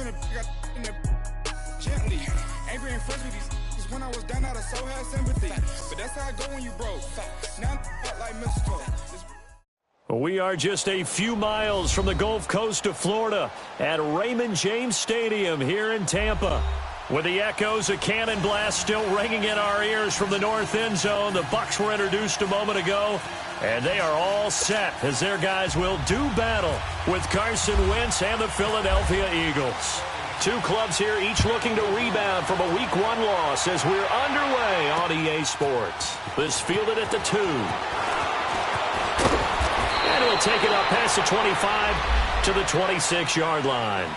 finna got in the gently. Ain't been friends with these when I was down out, I so had sympathy. But that's how I go when you broke. Now I'm like Mexico. We are just a few miles from the Gulf Coast of Florida at Raymond James Stadium here in Tampa. With the echoes of cannon blast still ringing in our ears from the north end zone, the Bucs were introduced a moment ago, and they are all set as their guys will do battle with Carson Wentz and the Philadelphia Eagles. Two clubs here, each looking to rebound from a Week 1 loss as we're underway on EA Sports. This fielded at the 2. And he'll take it up past the 25 to the 26-yard line.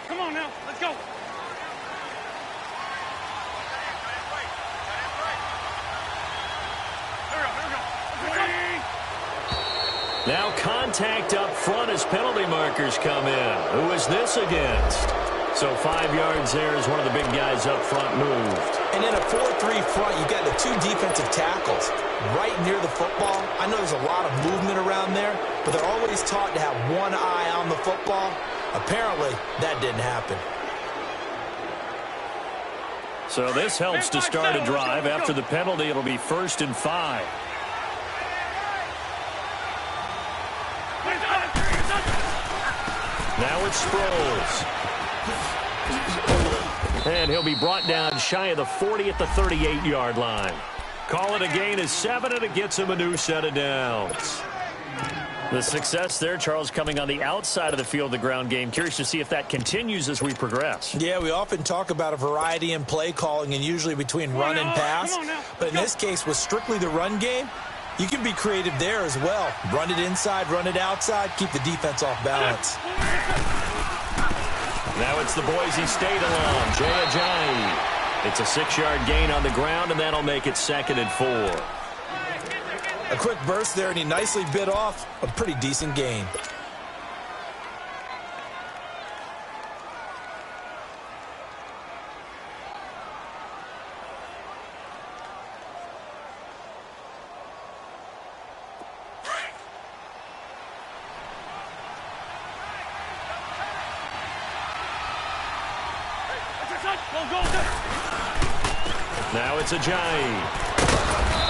Come on now, let's go. Now contact up front as penalty markers come in. Who is this against? So 5 yards there as one of the big guys up front moved. And in a 4-3 front, you got the two defensive tackles right near the football. I know there's a lot of movement around there, but they're always taught to have one eye on the football. Apparently, that didn't happen. So this helps to start a drive. After the penalty, it'll be 1st and 5. Now it's Sproles. And he'll be brought down shy of the 40 at the 38-yard line. Call it a gain of 7, and it gets him a new set of downs. The success there, Charles, coming on the outside of the field, the ground game. Curious to see if that continues as we progress. Yeah, we often talk about a variety in play calling and usually between run and pass. But in this case, with strictly the run game, you can be creative there as well. Run it inside, run it outside, keep the defense off balance. Now it's the Boise State alum, Jay Ajayi. It's a 6-yard gain on the ground, and that'll make it 2nd and 4. A quick burst there, and he nicely bit off a pretty decent gain. Now it's Ajayi.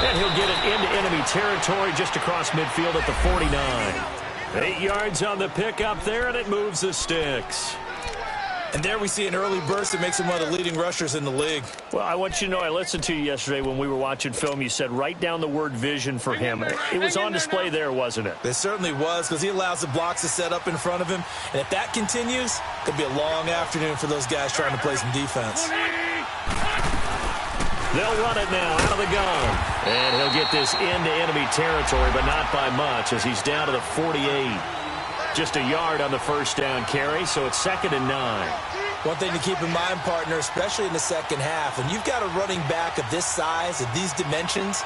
And he'll get it into enemy territory just across midfield at the 49. 8 yards on the pickup there, and it moves the sticks. And there we see an early burst that makes him one of the leading rushers in the league. Well, I want you to know, I listened to you yesterday when we were watching film. You said write down the word vision for him. It was on display there, wasn't it? It certainly was, because he allows the blocks to set up in front of him. And if that continues, it could be a long afternoon for those guys trying to play some defense. They'll run it now out of the gun. And he'll get this into enemy territory, but not by much as he's down to the 48. Just a yard on the first down carry, so it's 2nd and 9. One thing to keep in mind, partner, especially in the second half, when you've got a running back of this size, of these dimensions,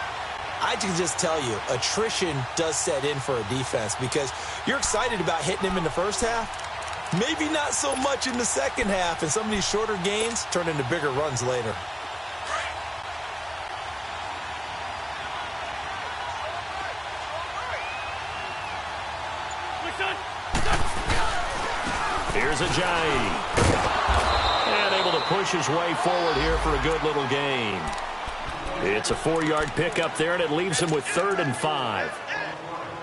I can just tell you, attrition does set in for a defense because you're excited about hitting him in the first half. Maybe not so much in the second half, and some of these shorter gains turn into bigger runs later. Here's Ajayi. And able to push his way forward here for a good little gain. It's a 4-yard pickup there, and it leaves him with 3rd and 5.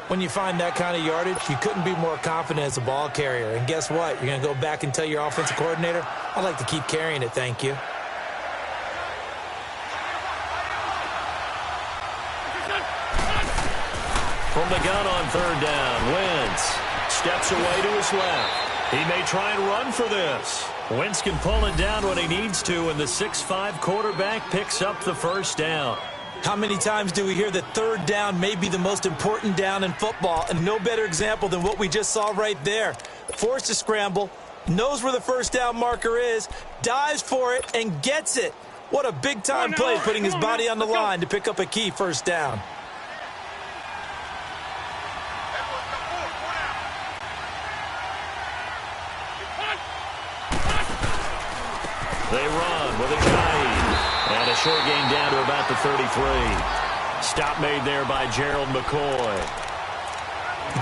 When you find that kind of yardage, you couldn't be more confident as a ball carrier. And guess what? You're going to go back and tell your offensive coordinator, I'd like to keep carrying it, thank you. From the gun on 3rd down, Wentz steps away to his left. He may try and run for this. Wentz can pull it down when he needs to, and the 6'5" quarterback picks up the first down. How many times do we hear that 3rd down may be the most important down in football? And no better example than what we just saw right there. Forced to scramble, knows where the first down marker is, dives for it, and gets it. What a big-time play, putting his body on the line to pick up a key first down. They run with Ajayi. And a short gain down to about the 33. Stop made there by Gerald McCoy.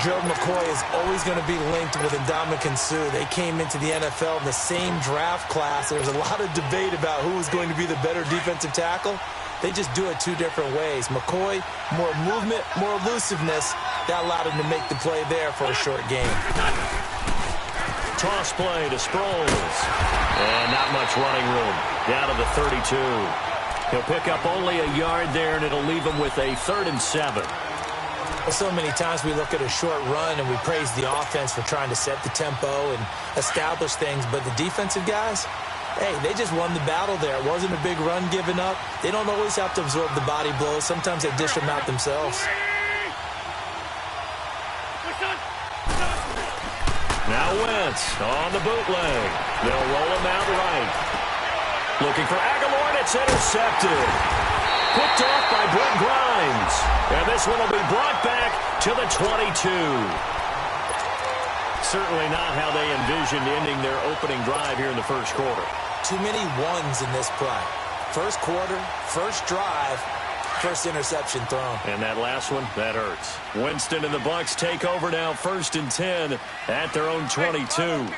Gerald McCoy is always going to be linked with Ndamukong Suh. They came into the NFL in the same draft class. There's a lot of debate about who is going to be the better defensive tackle. They just do it 2 different ways. McCoy, more movement, more elusiveness. That allowed him to make the play there for a short gain. Toss play to Sproles. And not much running room. Down to the 32. He'll pick up only a yard there, and it'll leave him with a 3rd and 7. Well, so many times we look at a short run and we praise the offense for trying to set the tempo and establish things, but the defensive guys, hey, they just won the battle there. It wasn't a big run given up. They don't always have to absorb the body blows. Sometimes they dish them out themselves. Now Wentz on the bootleg. They'll roll him out right. Looking for Aguilar, and it's intercepted. Picked off by Brent Grimes. And this one will be brought back to the 22. Certainly not how they envisioned ending their opening drive here in the first quarter. Too many ones in this play. First quarter, first drive, first interception thrown. And that last one, that hurts. Winston and the Bucs take over now, 1st and 10 at their own 22.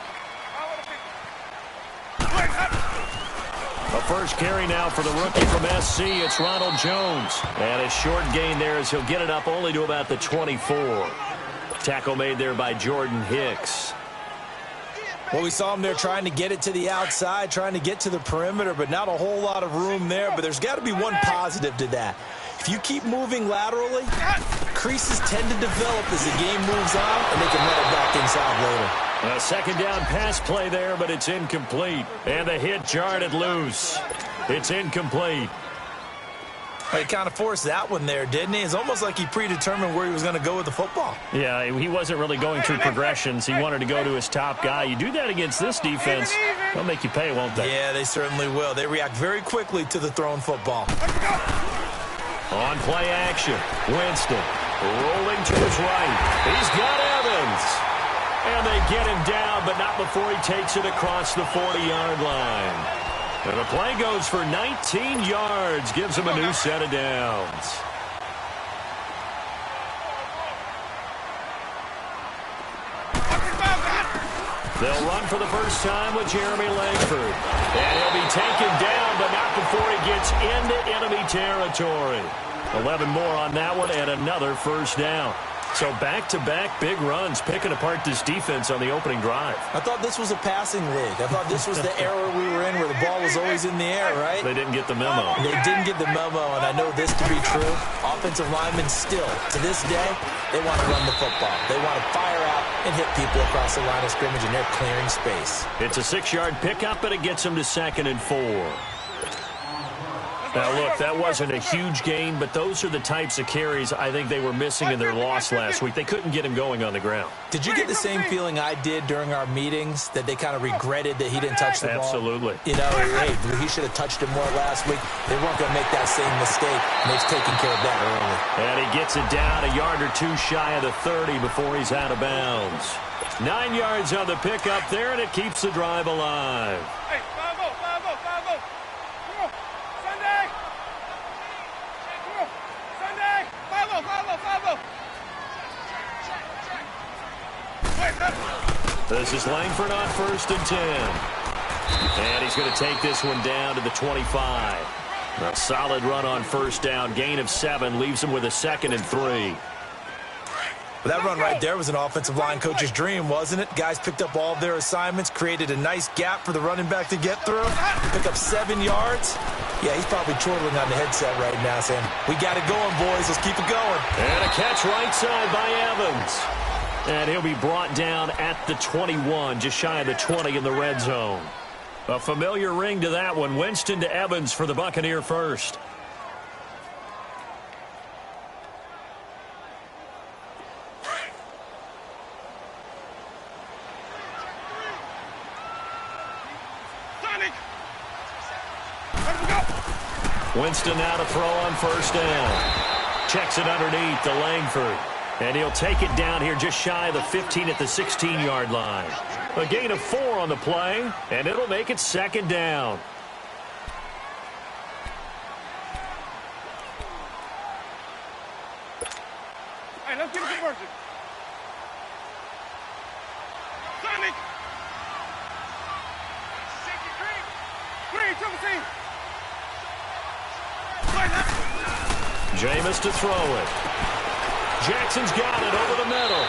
A first carry now for the rookie from SC. It's Ronald Jones. And a short gain there as he'll get it up only to about the 24. Tackle made there by Jordan Hicks. Well, we saw him there trying to get it to the outside, trying to get to the perimeter, but not a whole lot of room there. But there's got to be one positive to that. If you keep moving laterally, creases tend to develop as the game moves on, and they can run it back inside later. A 2nd down pass play there, but it's incomplete. And the hit jarred it loose. It's incomplete. Well, he kind of forced that one there, didn't he? It's almost like he predetermined where he was going to go with the football. Yeah, he wasn't really going through progressions. He wanted to go to his top guy. You do that against this defense, they'll make you pay, won't they? Yeah, they certainly will. They react very quickly to the thrown football. On play action, Winston rolling to his right. He's got Evans. And they get him down, but not before he takes it across the 40-yard line. And the play goes for 19 yards, gives him a new set of downs. They'll run for the first time with Jeremy Langford. And he'll be taken down, but not before he gets into enemy territory. 11 more on that one and another first down. So back-to-back big runs, picking apart this defense on the opening drive. I thought this was a passing league. I thought this was the era we were in where the ball was always in the air, right? They didn't get the memo. They didn't get the memo, and I know this to be true. Offensive linemen still, to this day, they want to run the football. They want to fire out and hit people across the line of scrimmage, and they're clearing space. It's a 6-yard pickup, but it gets them to 2nd and 4. Now, look, that wasn't a huge gain, but those are the types of carries I think they were missing in their loss last week. They couldn't get him going on the ground. Did you get the same feeling I did during our meetings, that they kind of regretted that he didn't touch the ball? Absolutely. You know, hey, he should have touched it more last week. They weren't going to make that same mistake, and they've taken care of that early. And he gets it down a yard or two shy of the 30 before he's out of bounds. 9 yards on the pickup there, and it keeps the drive alive. Hey, 5-0, 5-0, 5-0. Come on, Sunday. Come on, Sunday. 5-0, 5-0, 5-0. This is Langford on 1st and 10. And he's going to take this one down to the 25. A solid run on 1st down. Gain of 7 leaves him with a 2nd and 3. Well, that run right there was an offensive line coach's dream, wasn't it? Guys picked up all of their assignments, created a nice gap for the running back to get through, pick up 7 yards. Yeah, he's probably chortling on the headset right now saying, we got it going, boys. Let's keep it going. And a catch right side by Evans. And he'll be brought down at the 21, just shy of the 20 in the red zone. A familiar ring to that one. Winston to Evans for the Buccaneer first. Winston now to throw on 1st down. Checks it underneath to Langford. And he'll take it down here just shy of the 15 at the 16-yard line. A gain of 4 on the play, and it'll make it 2nd down. Hey, let's get a conversion. Sonic. 3-17. Jameis to throw it. Jackson's got it over the middle.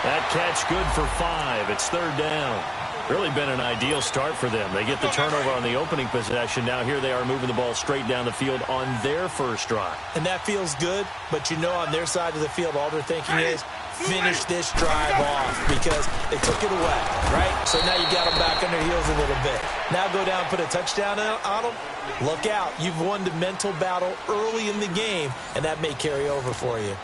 That catch good for 5. It's 3rd down. Really been an ideal start for them. They get the turnover on the opening possession. Now here they are moving the ball straight down the field on their first drive. And that feels good, but you know on their side of the field, all they're thinking is, finish this drive off because they took it away, right? So now you got them back on their heels a little bit. Now go down and put a touchdown on them. Look out. You've won the mental battle early in the game, and that may carry over for you.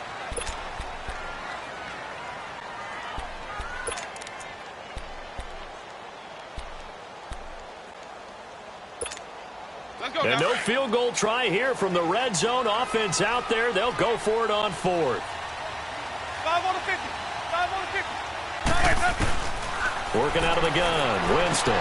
And no field goal try here from the red zone. Offense out there. They'll go for it on 4th. 5 on the 50. 5 on the 50. Working out of the gun. Winston.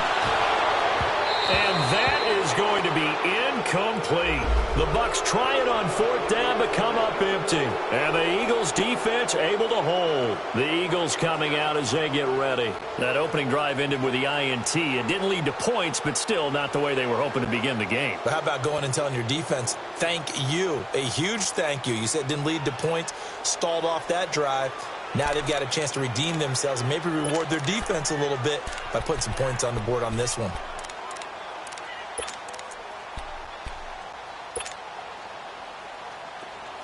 And that is going to be incomplete. The Bucs try it on 4th down, but come up empty. And the Eagles defense able to hold. The Eagles coming out as they get ready. That opening drive ended with the INT. It didn't lead to points, but still not the way they were hoping to begin the game. But how about going and telling your defense, thank you, a huge thank you. You said it didn't lead to points, stalled off that drive. Now they've got a chance to redeem themselves and maybe reward their defense a little bit by putting some points on the board on this one.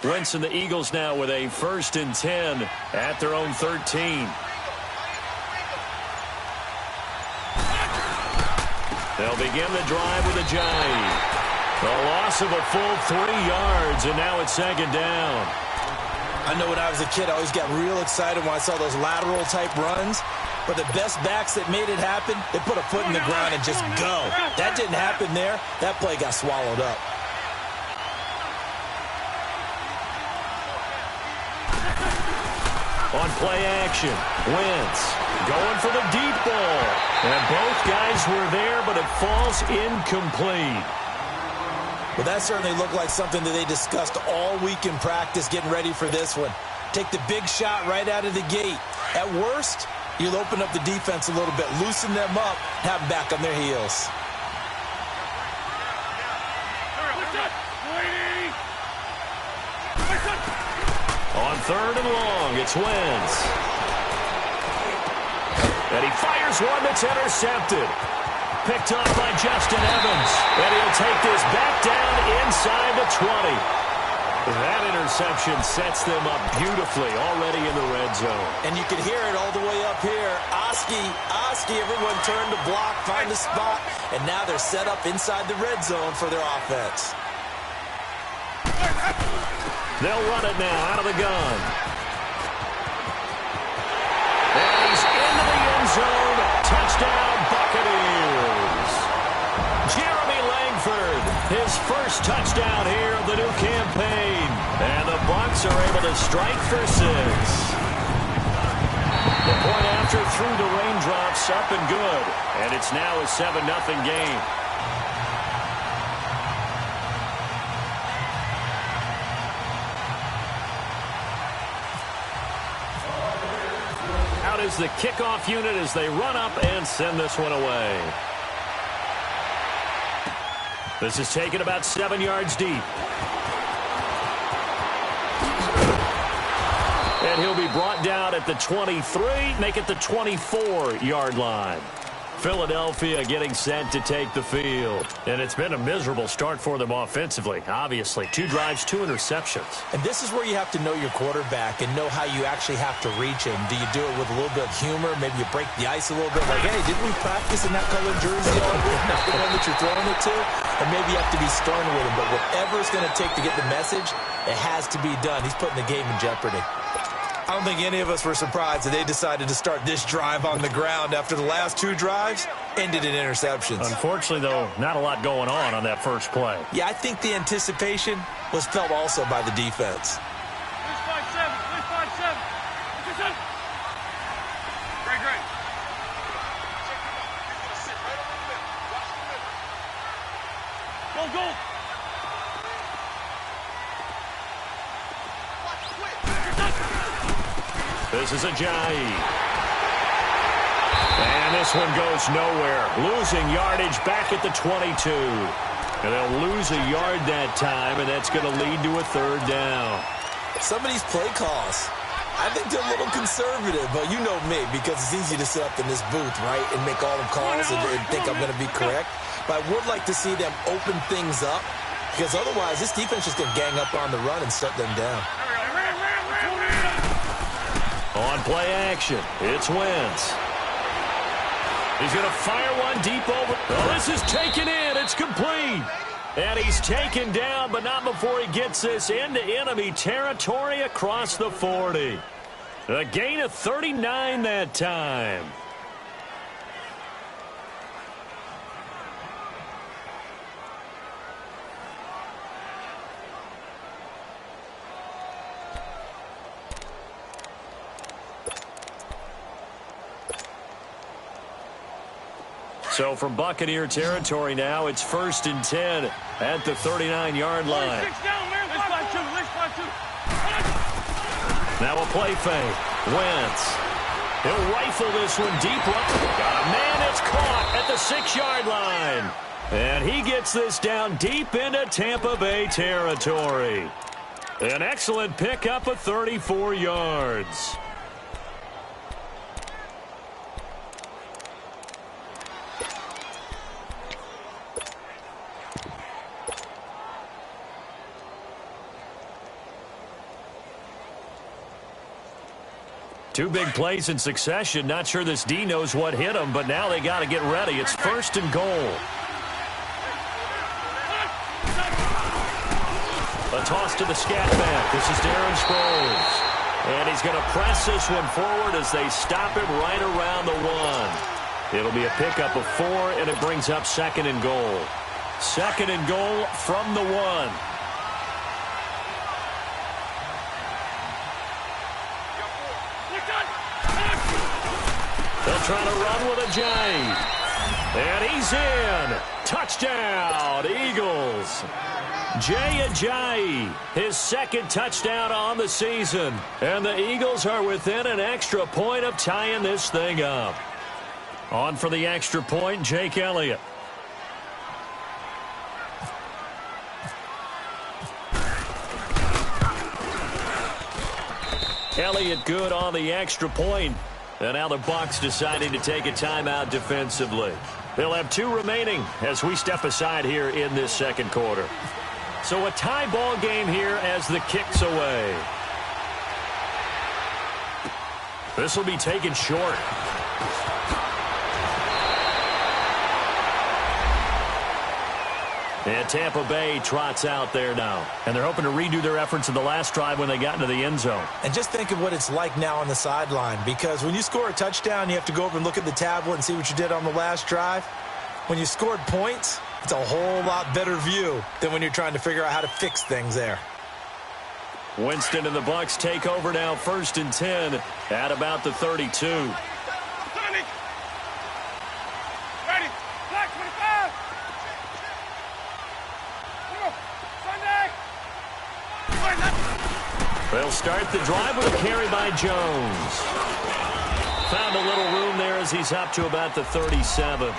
Winston, the Eagles now with a 1st and 10 at their own 13. They'll begin the drive with a jive. A loss of a full 3 yards, and now it's 2nd down. I know when I was a kid, I always got real excited when I saw those lateral-type runs. But the best backs that made it happen, they put a foot in the ground and just go. That didn't happen there. That play got swallowed up. On play action, Wentz going for the deep ball. And both guys were there, but it falls incomplete. Well, that certainly looked like something that they discussed all week in practice getting ready for this one. Take the big shot right out of the gate. At worst, you'll open up the defense a little bit, loosen them up, have them back on their heels. On 3rd and long, it's Wentz. And he fires one that's intercepted. Picked off by Justin Evans. And he'll take this back down inside the 20. That interception sets them up beautifully already in the red zone. And you can hear it all the way up here. Oski, everyone turned to block, find the spot, and now they're set up inside the red zone for their offense. They'll run it now out of the gun. And he's into the end zone. Touchdown, Buccaneers. Jeremy Langford, his first touchdown here of the new campaign. And the Bucs are able to strike for 6. The point after through the raindrops, up and good. And it's now a 7-0 game. Out is the kickoff unit as they run up and send this one away. This is taken about 7 yards deep. And he'll be brought down at the 23, make it the 24-yard line. Philadelphia getting set to take the field. And it's been a miserable start for them offensively, obviously. 2 drives, 2 interceptions. And this is where you have to know your quarterback and know how you actually have to reach him. Do you do it with a little bit of humor? Maybe you break the ice a little bit. Like, hey, didn't we practice in that colored jersey on? Not the one that you're throwing it to? And maybe you have to be stern with him. But whatever it's going to take to get the message, it has to be done. He's putting the game in jeopardy. I don't think any of us were surprised that they decided to start this drive on the ground after the last 2 drives ended in interceptions. Unfortunately, though, not a lot going on that first play. Yeah, I think the anticipation was felt also by the defense. Great. Go. This is Ajayi. And this one goes nowhere. Losing yardage back at the 22. And they'll lose a yard that time, and that's going to lead to a 3rd down. Some of these play calls, I think they're a little conservative, but you know me, because it's easy to sit up in this booth, right, and make all the calls and think I'm going to be correct. But I would like to see them open things up, because otherwise this defense is going to gang up on the run and shut them down. On play action, it's Wentz. He's going to fire one deep over. Oh, this is taken in. It's complete. And he's taken down, but not before he gets this into enemy territory across the 40. A gain of 39 that time. So from Buccaneer territory now, it's 1st and 10 at the 39-yard line. Now a play fake. Wentz. He'll rifle this one deep. Got a man, it's caught at the 6-yard line. And he gets this down deep into Tampa Bay territory. An excellent pickup of 34 yards. Two big plays in succession. Not sure this D knows what hit him, but now they got to get ready. It's 1st and goal. A toss to the scat back. This is Darren Sproles. And he's going to press this one forward as they stop him right around the 1. It'll be a pickup of 4, and it brings up 2nd and goal. 2nd and goal from the 1. They'll try to run with Ajayi. And he's in. Touchdown, Eagles. Jay Ajayi, his 2nd touchdown on the season. And the Eagles are within an extra point of tying this thing up. On for the extra point, Jake Elliott. Elliott good on the extra point. And now the Bucs deciding to take a timeout defensively. They'll have 2 remaining as we step aside here in this 2nd quarter. So a tie ball game here as the kick's away. This will be taken short. And Tampa Bay trots out there now. And they're hoping to redo their efforts in the last drive when they got into the end zone. And just think of what it's like now on the sideline, because when you score a touchdown, you have to go over and look at the tablet and see what you did on the last drive. When you scored points, it's a whole lot better view than when you're trying to figure out how to fix things there. Winston and the Bucs take over now, 1st and 10 at about the 32. They'll start the drive with a carry by Jones. Found a little room there as he's up to about the 37.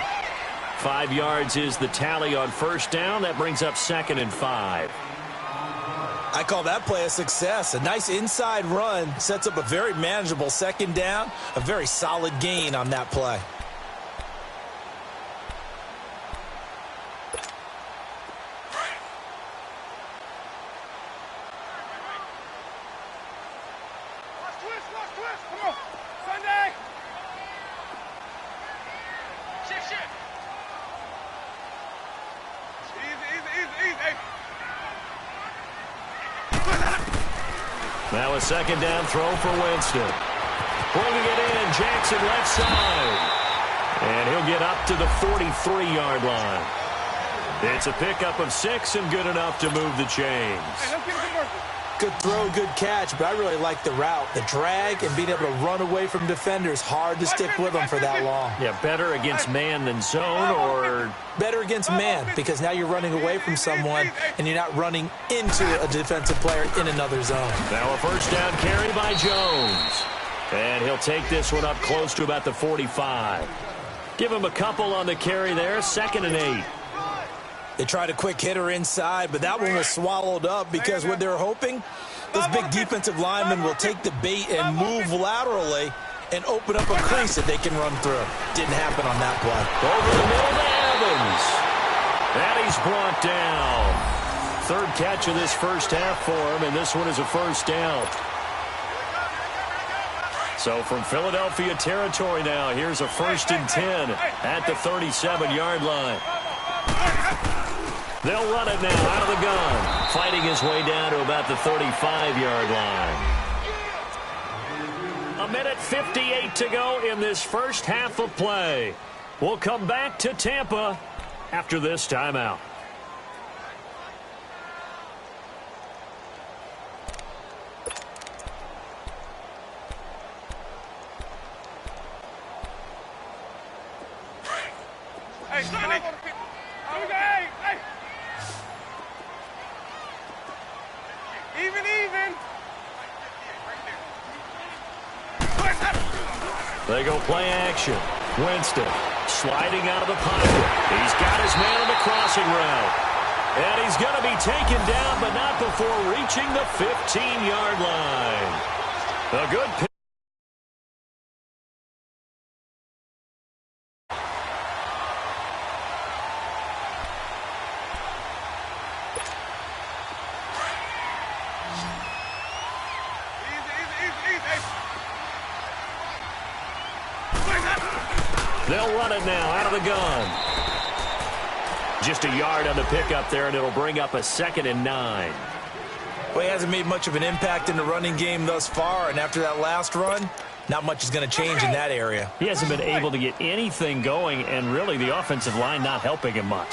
5 yards is the tally on 1st down. That brings up 2nd and 5. I call that play a success. A nice inside run sets up a very manageable 2nd down. A very solid gain on that play. Now a 2nd down throw for Winston. Bringing it in, Jackson left side. And he'll get up to the 43-yard line. It's a pickup of 6 and good enough to move the chains. Good throw, good catch, but I really like the route. The drag and being able to run away from defenders. Hard to stick with them for that long. Yeah, better against man than zone, or better against man, because now you're running away from someone and you're not running into a defensive player in another zone. Now a 1st down carry by Jones. And he'll take this one up close to about the 45. Give him a couple on the carry there, 2nd and 8. They tried a quick hitter inside, but that one was swallowed up because what they're hoping, this big defensive lineman will take the bait and move laterally and open up a crease that they can run through. Didn't happen on that play. Over the middle to Evans. And he's brought down. 3rd catch of this 1st half for him, and this one is a 1st down. So from Philadelphia territory now, here's a 1st and 10 at the 37-yard line. They'll run it now out of the gun, fighting his way down to about the 35-yard line. 1:58 to go in this 1st half of play. We'll come back to Tampa after this timeout. They go play action. Winston sliding out of the pocket. He's got his man on the crossing route. And he's going to be taken down, but not before reaching the 15-yard line. A good pick. They'll run it now out of the gun. Just a yard on the pickup there, and it'll bring up a 2nd and 9. Well, he hasn't made much of an impact in the running game thus far, and after that last run, not much is going to change in that area. He hasn't been able to get anything going, and really the offensive line not helping him much.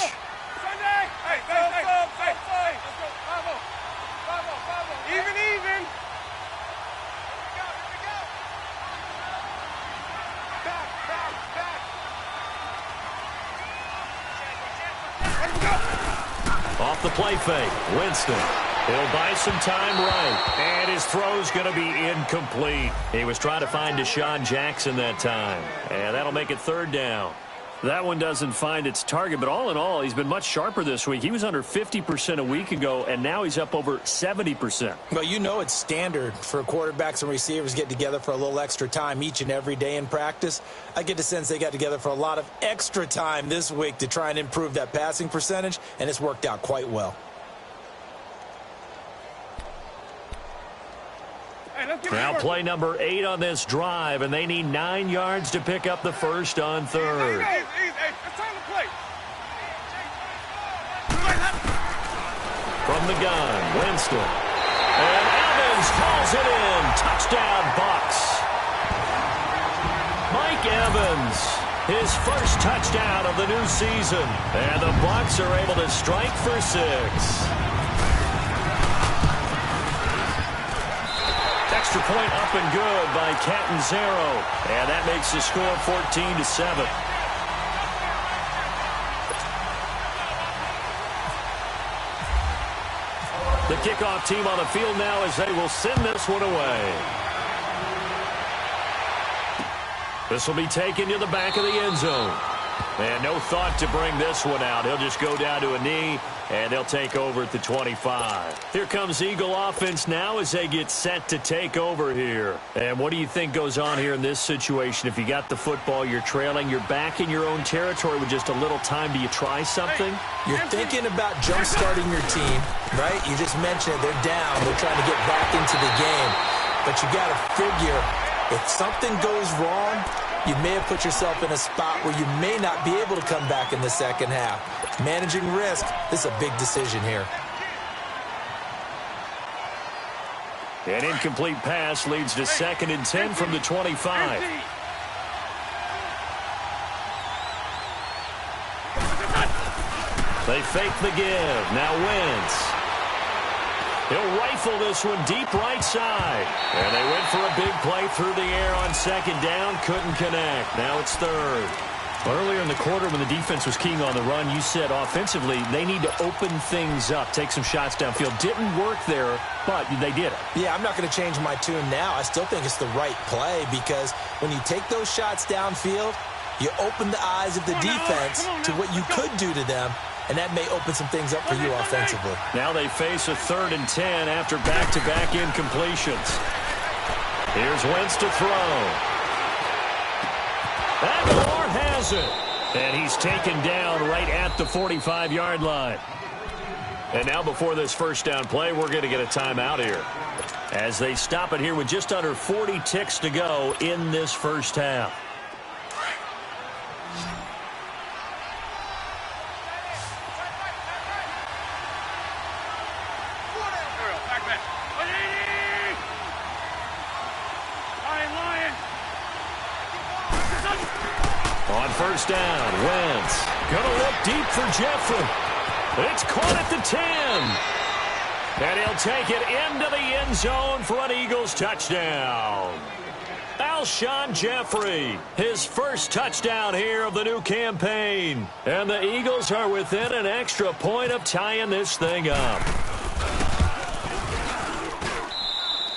Off the play fake, Winston. He'll buy some time right, and his throw's going to be incomplete. He was trying to find Deshaun Jackson that time, and that'll make it 3rd down. That one doesn't find its target, but all in all, he's been much sharper this week. He was under 50% a week ago, and now he's up over 70%. Well, you know it's standard for quarterbacks and receivers get together for a little extra time each and every day in practice. I get the sense they got together for a lot of extra time this week to try and improve that passing percentage, and it's worked out quite well. Now play number 8 on this drive, and they need 9 yards to pick up the first on third. From the gun, Winston. And Evans calls it in. Touchdown, Bucs. Mike Evans, his first touchdown of the new season. And the Bucs are able to strike for 6. Extra point up and good by Catanzaro. And that makes the score 14-7. The kickoff team on the field now as they will send this one away. This will be taken to the back of the end zone. And no thought to bring this one out. He'll just go down to a knee, and they'll take over at the 25. Here comes Eagle offense now as they get set to take over here. And what do you think goes on here in this situation? If you got the football, you're trailing, you're back in your own territory with just a little time. Do you try something? You're thinking about jump-starting your team, right? You just mentioned it. They're down. They're trying to get back into the game. But you got to figure, if something goes wrong, you may have put yourself in a spot where you may not be able to come back in the second half. Managing risk, this is a big decision here. An incomplete pass leads to 2nd and 10 from the 25. They fake the give. Now Wentz. He'll rifle this one deep right side. And they went for a big play through the air on 2nd down. Couldn't connect. Now it's 3rd. Earlier in the quarter when the defense was keying on the run, you said offensively they need to open things up, take some shots downfield. Didn't work there, but they did it. Yeah, I'm not going to change my tune now. I still think it's the right play because when you take those shots downfield, you open the eyes of the defense to what you could do to them. And that may open some things up for you offensively. Now they face a 3rd and 10 after back-to-back incompletions. Here's Wentz to throw. That Moore has it. And he's taken down right at the 45-yard line. And now before this first down play, we're going to get a timeout here. As they stop it here with just under 40 ticks to go in this first half. On first down, Wentz gonna look deep for Jeffrey. It's caught at the 10. And he'll take it into the end zone for an Eagles touchdown. Alshon Jeffrey, his first touchdown here of the new campaign. And the Eagles are within an extra point of tying this thing up.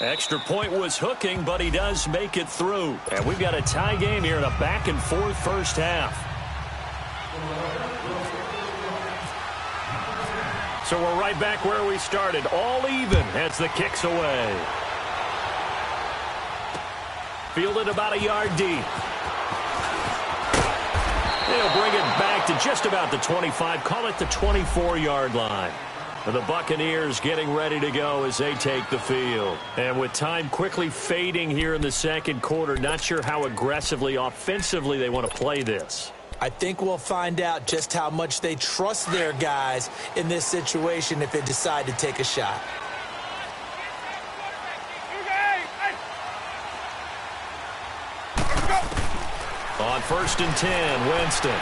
Extra point was hooking, but he does make it through. And we've got a tie game here in a back-and-forth first half. So we're right back where we started, all even as the kick's away. Fielded about a yard deep. They'll bring it back to just about the 25, call it the 24-yard line. The Buccaneers getting ready to go as they take the field. And with time quickly fading here in the second quarter, not sure how aggressively, offensively they want to play this. I think we'll find out just how much they trust their guys in this situation if they decide to take a shot. On 1st and 10, Winston.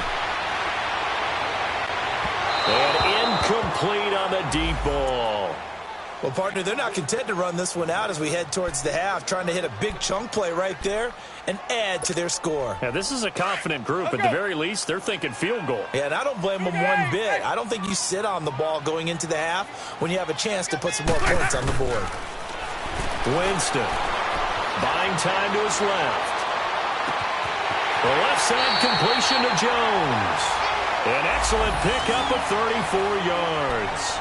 And incomplete on the deep ball. Well, partner, they're not content to run this one out as we head towards the half, trying to hit a big chunk play right there and add to their score. Yeah, this is a confident group. At the very least, they're thinking field goal. Yeah, and I don't blame them one bit. I don't think you sit on the ball going into the half when you have a chance to put some more points on the board. Winston buying time to his left. The left side completion to Jones. An excellent pickup of 34 yards.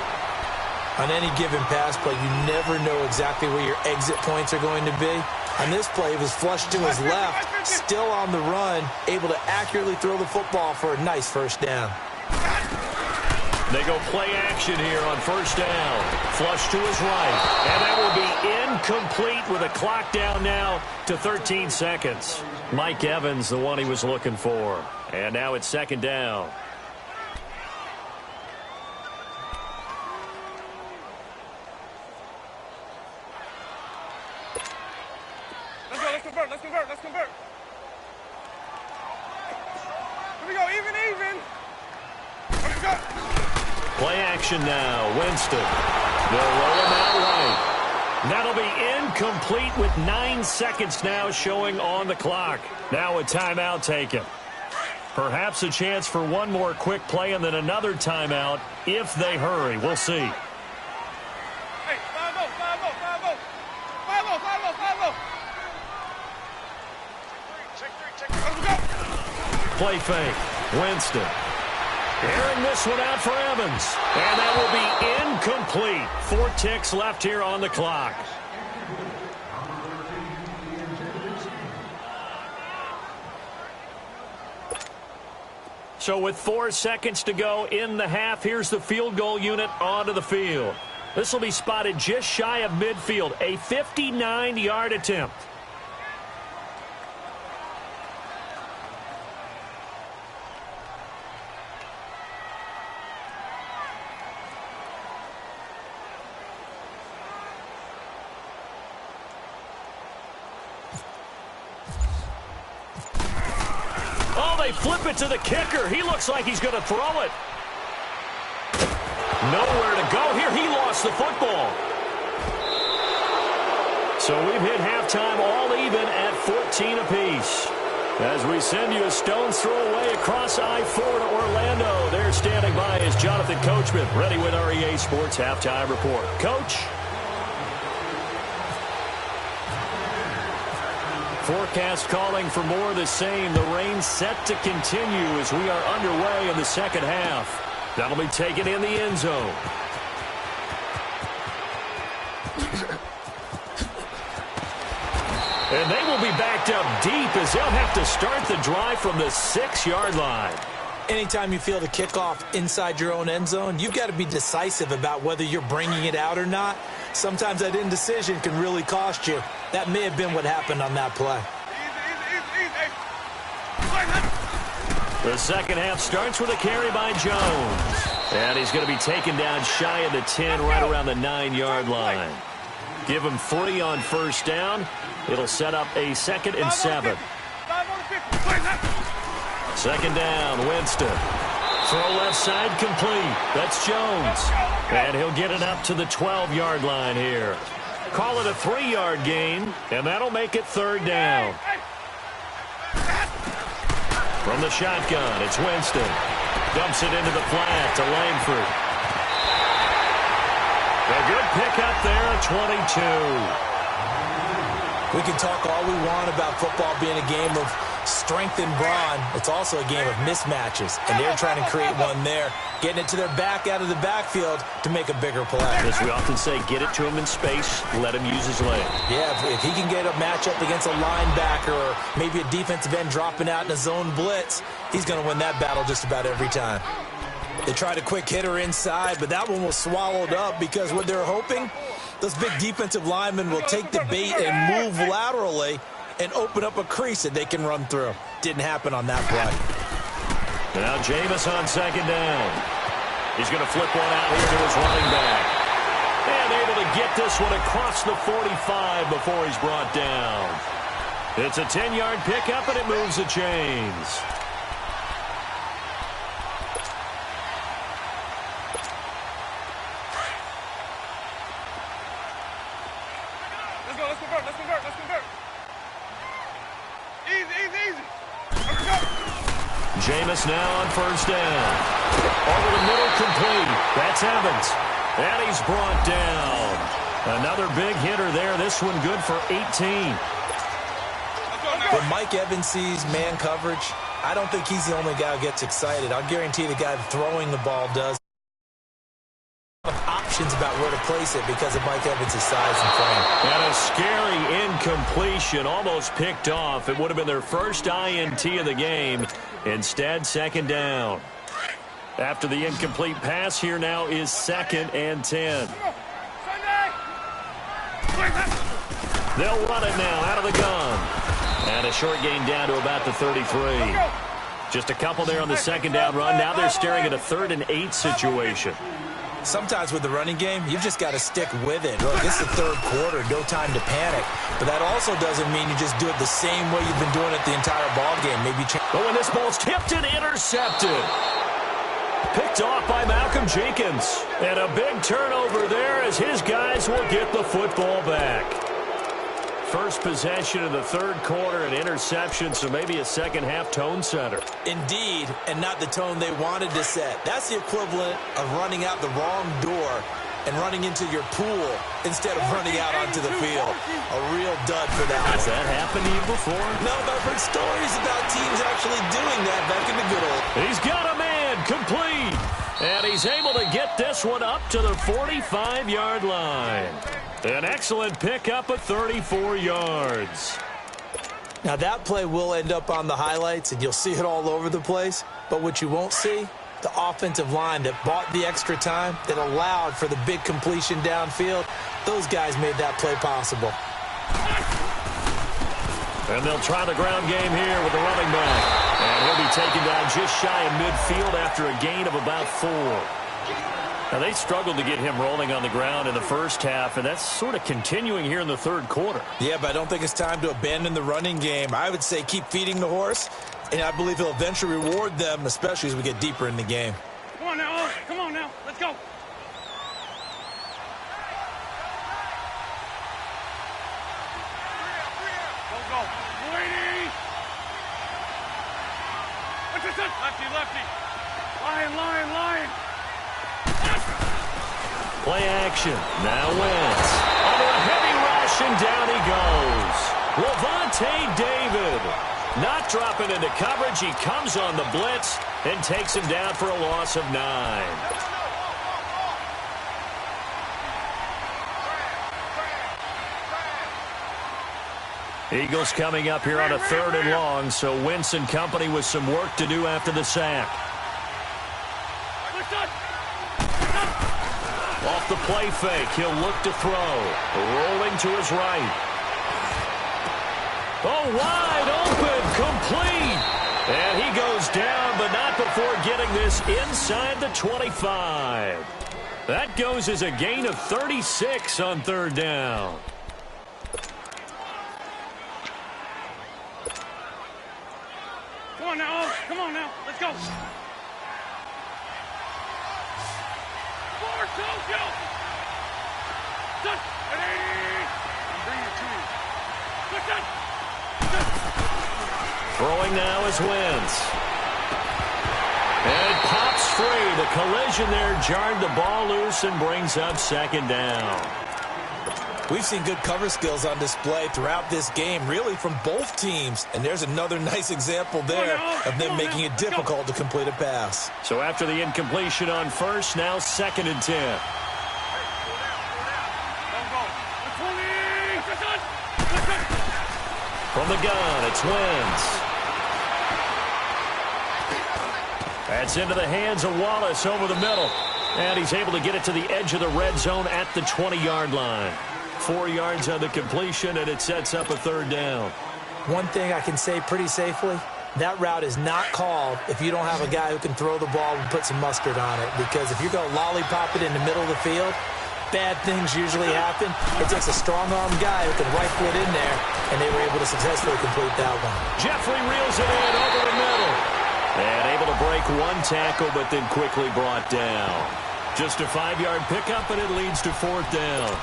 On any given pass play, you never know exactly where your exit points are going to be. On this play, it was flushed to his left, still on the run, able to accurately throw the football for a nice first down. They go play action here on first down. Flush to his right. And that will be incomplete with a clock down now to 13 seconds. Mike Evans, the one he was looking for. And now it's second down. Let's convert. Here we go, even. Let's go. Play action now. Winston. They'll roll him out right. That'll be incomplete with 9 seconds now showing on the clock. Now a timeout taken. Perhaps a chance for one more quick play and then another timeout if they hurry. We'll see. Hey, 5-0. 5-0. Play fake. Winston. Airing this one out for Evans. And that will be incomplete. 4 ticks left here on the clock. So with 4 seconds to go in the half, here's the field goal unit onto the field. This will be spotted just shy of midfield. A 59-yard attempt. They flip it to the kicker. He looks like he's going to throw it. Nowhere to go here. He lost the football. So we've hit halftime all even at 14 apiece. As we send you a stone's throw away across I-4 to Orlando. There standing by is Jonathan Coachman, ready with our EA Sports Halftime Report. Coach? Forecast calling for more of the same. The rain set to continue as we are underway in the second half. That'll be taken in the end zone. And they will be backed up deep as they'll have to start the drive from the 6-yard line. Anytime you feel the kickoff inside your own end zone, you've got to be decisive about whether you're bringing it out or not. Sometimes that indecision can really cost you. That may have been what happened on that play. The second half starts with a carry by Jones. And he's going to be taken down shy of the 10, right around the 9-yard line. Give him 40 on first down. It'll set up a 2nd and 7. Second down, Winston. Throw left side complete. That's Jones. And he'll get it up to the 12-yard line here. Call it a 3-yard gain, and that'll make it 3rd down. From the shotgun, it's Winston. Dumps it into the flat to Langford. A good pickup there at 22. We can talk all we want about football being a game of strength and brawn. It's also a game of mismatches, and they're trying to create one there, getting it to their back out of the backfield to make a bigger play. As we often say, get it to him in space, let him use his leg. Yeah, if he can get a matchup against a linebacker or maybe a defensive end dropping out in a zone blitz, he's going to win that battle just about every time. They tried a quick hitter inside, but that one was swallowed up because what they're hoping, those big defensive linemen will take the bait and move laterally and open up a crease that they can run through. Didn't happen on that play. Now Jameis on second down. He's going to flip one out here to his running back. And able to get this one across the 45 before he's brought down. It's a 10-yard pickup, and it moves the chains. Let's convert. Easy. Jameis now on first down. Over the middle, complete. That's Evans. And he's brought down. Another big hitter there. This one good for 18. When Mike Evans sees man coverage, I don't think he's the only guy who gets excited. I'll guarantee the guy throwing the ball does. Options about where to place it because of Mike Evans' size and frame. And a scary incompletion, almost picked off. It would have been their first INT of the game. Instead, second down. After the incomplete pass, here now is 2nd and 10. They'll run it now out of the gun. And a short gain down to about the 33. Just a couple there on the 2nd down run. Now they're staring at a 3rd and 8 situation. Sometimes with the running game, you've just got to stick with it. Look, it's the 3rd quarter, no time to panic. But that also doesn't mean you just do it the same way you've been doing it the entire ball game. Maybe but when this ball's tipped and intercepted. Picked off by Malcolm Jenkins. And a big turnover there as his guys will get the football back. First possession of the 3rd quarter, an interception, so maybe a second-half tone setter. Indeed, and not the tone they wanted to set. That's the equivalent of running out the wrong door and running into your pool instead of running out onto the field. A real dud for that one. Has that happened to you before? No, but I've heard stories about teams actually doing that back in the good old. He's got a man complete. And he's able to get this one up to the 45-yard line. An excellent pickup of 34 yards. Now that play will end up on the highlights, and you'll see it all over the place. But what you won't see, the offensive line that bought the extra time, that allowed for the big completion downfield, those guys made that play possible. And they'll try the ground game here with the running back. And he'll be taken down just shy of midfield after a gain of about 4. Now, they struggled to get him rolling on the ground in the first half, and that's sort of continuing here in the 3rd quarter. Yeah, but I don't think it's time to abandon the running game. I would say keep feeding the horse, and I believe he'll eventually reward them, especially as we get deeper in the game. Come on now, come on now, let's go. Go. Lady. Lefty, lefty. Lion. Play action. Now Wentz. Under a heavy rush, and down he goes. Levante David. Not dropping into coverage. He comes on the blitz and takes him down for a loss of 9. Eagles coming up here on a 3rd and long, so Wentz and company with some work to do after the sack. Off the play fake, he'll look to throw. Rolling to his right. Oh, wide open, complete. And he goes down, but not before getting this inside the 25. That goes as a gain of 36 on 3rd down. Come on now, let's go. Throwing now is Wentz. And it pops free. The collision there jarred the ball loose and brings up 2nd down. We've seen good cover skills on display throughout this game, really from both teams. And there's another nice example there of them making it difficult to complete a pass. So after the incompletion on 1st, now 2nd and 10. From the gun, it's Wentz. That's into the hands of Wallace over the middle. And he's able to get it to the edge of the red zone at the 20-yard line. 4 yards on the completion, and it sets up a 3rd down. One thing I can say pretty safely, that route is not called if you don't have a guy who can throw the ball and put some mustard on it. Because if you're going to lollipop it in the middle of the field, bad things usually happen. It takes a strong-arm guy who can rifle it in there, and they were able to successfully complete that one. Jeffrey reels it in over the middle. And able to break one tackle, but then quickly brought down. Just a 5-yard pickup, and it leads to 4th down.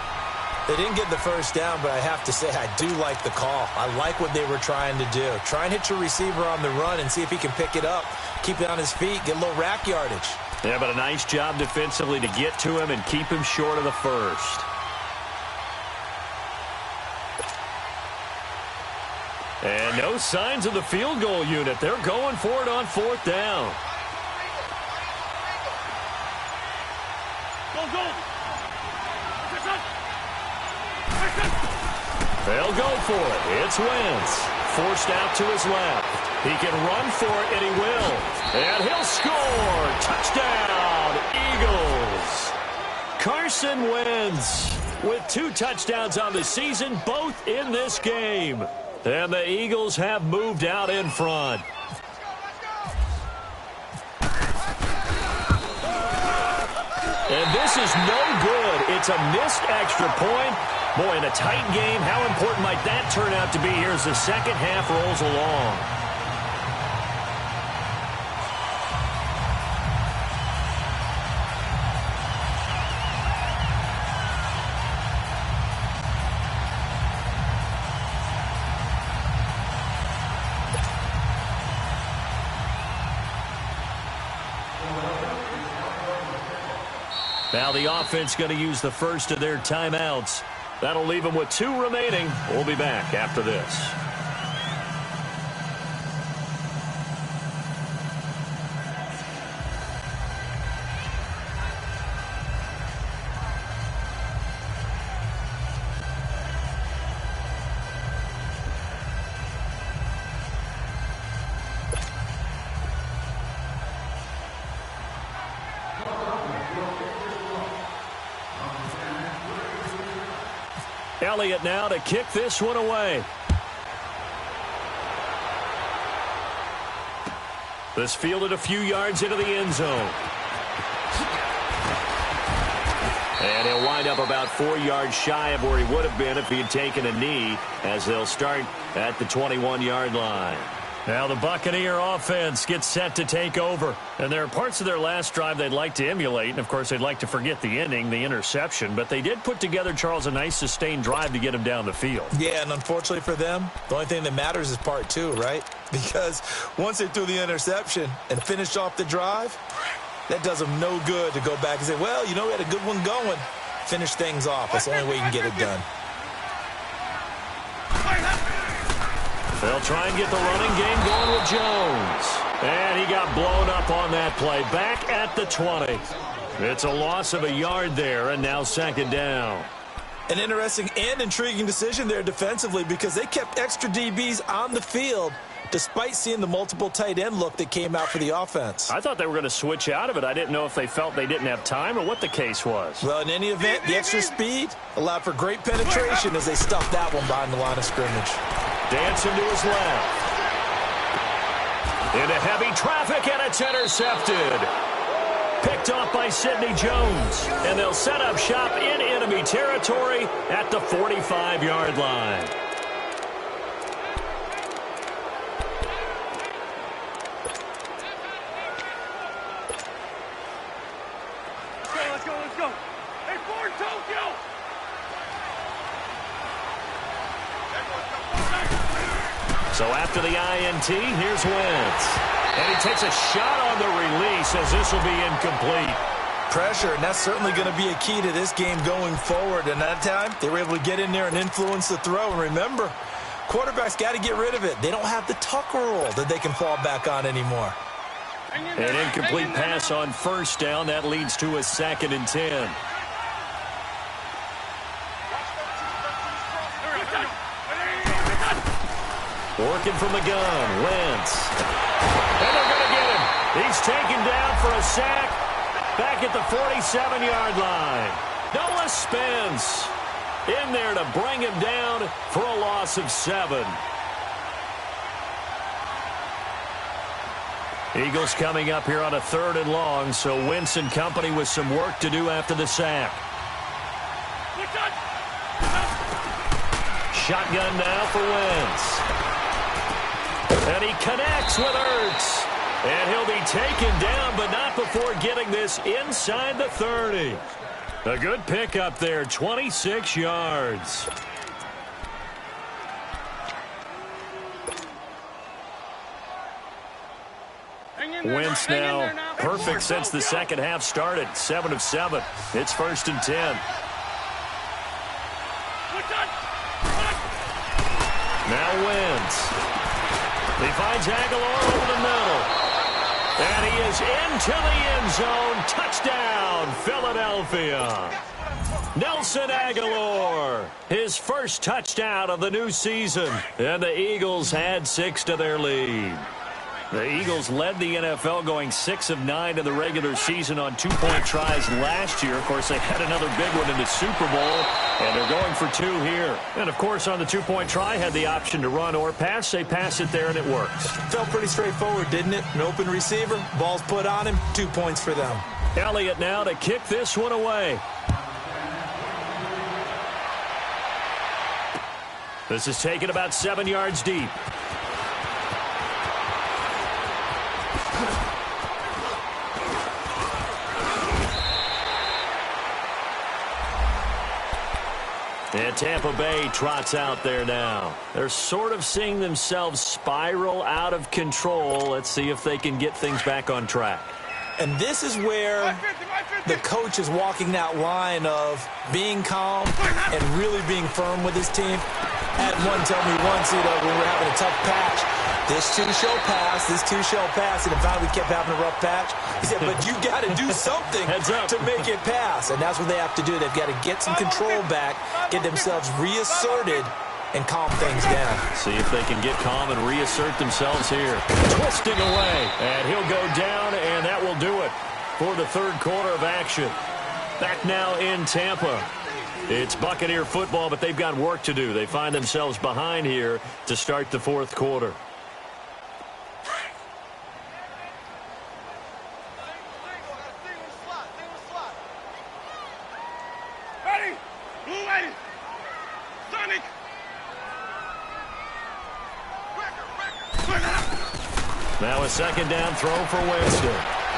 They didn't get the first down, but I have to say I do like the call. I like what they were trying to do. Try and hit your receiver on the run and see if he can pick it up. Keep it on his feet, get a little rack yardage. Yeah, but a nice job defensively to get to him and keep him short of the first. And no signs of the field goal unit. They're going for it on 4th down. Go. They'll go for it. It's Wentz. Forced out to his left. He can run for it, and he will. And he'll score. Touchdown, Eagles. Carson Wentz with 2 touchdowns on the season, both in this game. And the Eagles have moved out in front. And this is no good. It's a missed extra point. Boy, in a tight game, how important might that turn out to be here as the second half rolls along? Now the offense going to use the first of their timeouts. That'll leave them with 2 remaining. We'll be back after this. Elliott now to kick this one away. This fielded a few yards into the end zone. And he'll wind up about 4 yards shy of where he would have been if he had taken a knee, as they'll start at the 21-yard line. Now the Buccaneer offense gets set to take over. And there are parts of their last drive they'd like to emulate. And, of course, they'd like to forget the ending, the interception. But they did put together, Charles, a nice sustained drive to get him down the field. Yeah, and unfortunately for them, the only thing that matters is part 2, right? Because once they threw the interception and finished off the drive, that does them no good to go back and say, well, you know, we had a good one going. Finish things off. That's the only way you can get it done. They'll try and get the running game going with Jones. And he got blown up on that play. Back at the 20. It's a loss of a yard there, and now second down. An interesting and intriguing decision there defensively, because they kept extra DBs on the field despite seeing the multiple tight end look that came out for the offense. I thought they were going to switch out of it. I didn't know if they felt they didn't have time or what the case was. Well, in any event, the extra speed allowed for great penetration as they stuffed that one behind the line of scrimmage. Dancing to his left. Into heavy traffic, and it's intercepted. Picked off by Sidney Jones. And they'll set up shop in enemy territory at the 45-yard line. Let's go. Hey, Ford, Tokyo! So after the INT, here's Wentz. And he takes a shot on the release as this will be incomplete. Pressure, and that's certainly going to be a key to this game going forward. And that time, they were able to get in there and influence the throw. And remember, quarterbacks got to get rid of it. They don't have the Tucker rule that they can fall back on anymore. An incomplete pass on first down. That leads to a 2nd and 10. Working from the gun, Wentz. And they're going to get him. He's taken down for a sack back at the 47-yard line. Noah Spence in there to bring him down for a loss of 7. Eagles coming up here on a 3rd and long, so Wentz and company with some work to do after the sack. Shotgun now for Wentz. And he connects with Ertz. And he'll be taken down, but not before getting this inside the 30. A good pickup there, 26 yards. Wentz now perfect since the second half started. 7 of 7. It's 1st and 10. Now Wentz. He finds Aguilar over the middle. And he is into the end zone. Touchdown, Philadelphia. Nelson Aguilar, his first touchdown of the new season. And the Eagles add 6 to their lead. The Eagles led the NFL going 6 of 9 in the regular season on 2-point tries last year. Of course, they had another big one in the Super Bowl, and they're going for 2 here. And, of course, on the 2-point try, had the option to run or pass. They pass it there, and it works. Felt pretty straightforward, didn't it? An open receiver, ball's put on him, 2 points for them. Elliott now to kick this one away. This is taken about 7 yards deep. And Tampa Bay trots out there now. They're sort of seeing themselves spiral out of control. Let's see if they can get things back on track. And this is where the coach is walking that line of being calm and really being firm with his team. Had one tell me once, when we were having a tough patch, this too shall pass, this too shall pass. And in fact, we kept having a rough patch. He said, but you got to do something to make it pass. And that's what they have to do. They've got to get some control back, get themselves reasserted, and calm things down. See if they can get calm and reassert themselves here. Twisting away, and he'll go down, and that will do it for the third quarter of action. Back now in Tampa. It's Buccaneer football, but they've got work to do. They find themselves behind here to start the fourth quarter. Now a second down throw for Winston.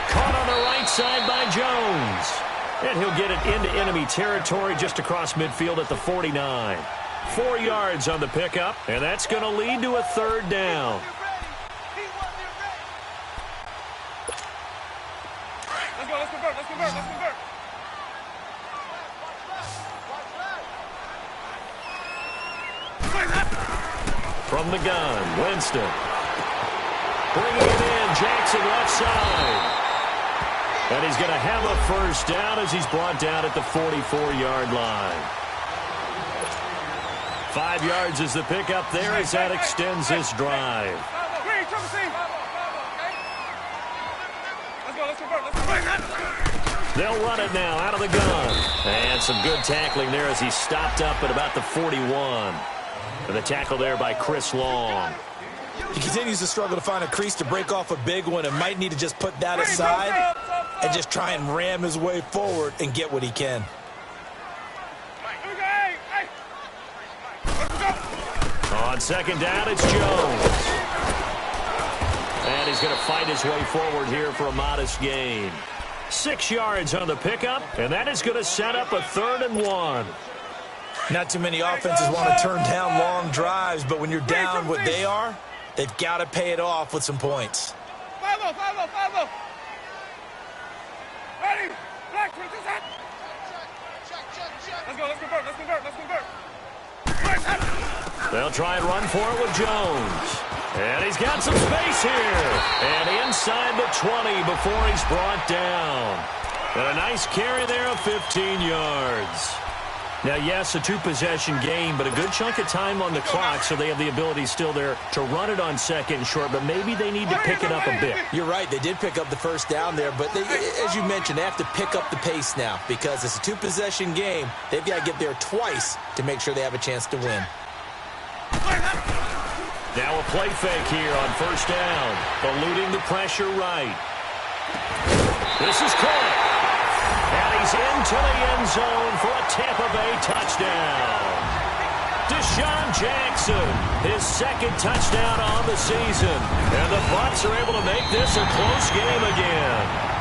Caught on the right side by Jones. And he'll get it into enemy territory just across midfield at the 49. 4 yards on the pickup, and that's going to lead to a third down. Let's go, let's convert, let's convert, let's convert. From the gun, Winston. Bringing it in, Jackson left side. And he's going to have a first down as he's brought down at the 44-yard line. 5 yards is the pickup there as that extends this drive. They'll run it now out of the gun. And some good tackling there as he stopped up at about the 41. And the tackle there by Chris Long. He continues to struggle to find a crease to break off a big one and might need to just put that aside and just try and ram his way forward and get what he can. On second down, it's Jones. And he's going to fight his way forward here for a modest gain. 6 yards on the pickup, and that is going to set up a 3rd and 1. Not too many offenses want to turn down long drives, but when you're down what they are, they've got to pay it off with some points. Ready? Black, let's go, let's convert, let's convert, let's convert. They'll try and run for it with Jones. And he's got some space here. And inside the 20 before he's brought down. And a nice carry there of 15 yards. Now, yes, a 2-possession game, but a good chunk of time on the clock, so they have the ability still there to run it on second and short, but maybe they need to pick it up a bit. You're right. They did pick up the first down there, but they, as you mentioned, they have to pick up the pace now because it's a 2-possession game. They've got to get there twice to make sure they have a chance to win. Now a play fake here on first down, eluding the pressure right. This is caught. And he's into the end zone for a Tampa Bay touchdown. Deshaun Jackson, his second touchdown on the season. And the Bucs are able to make this a close game again.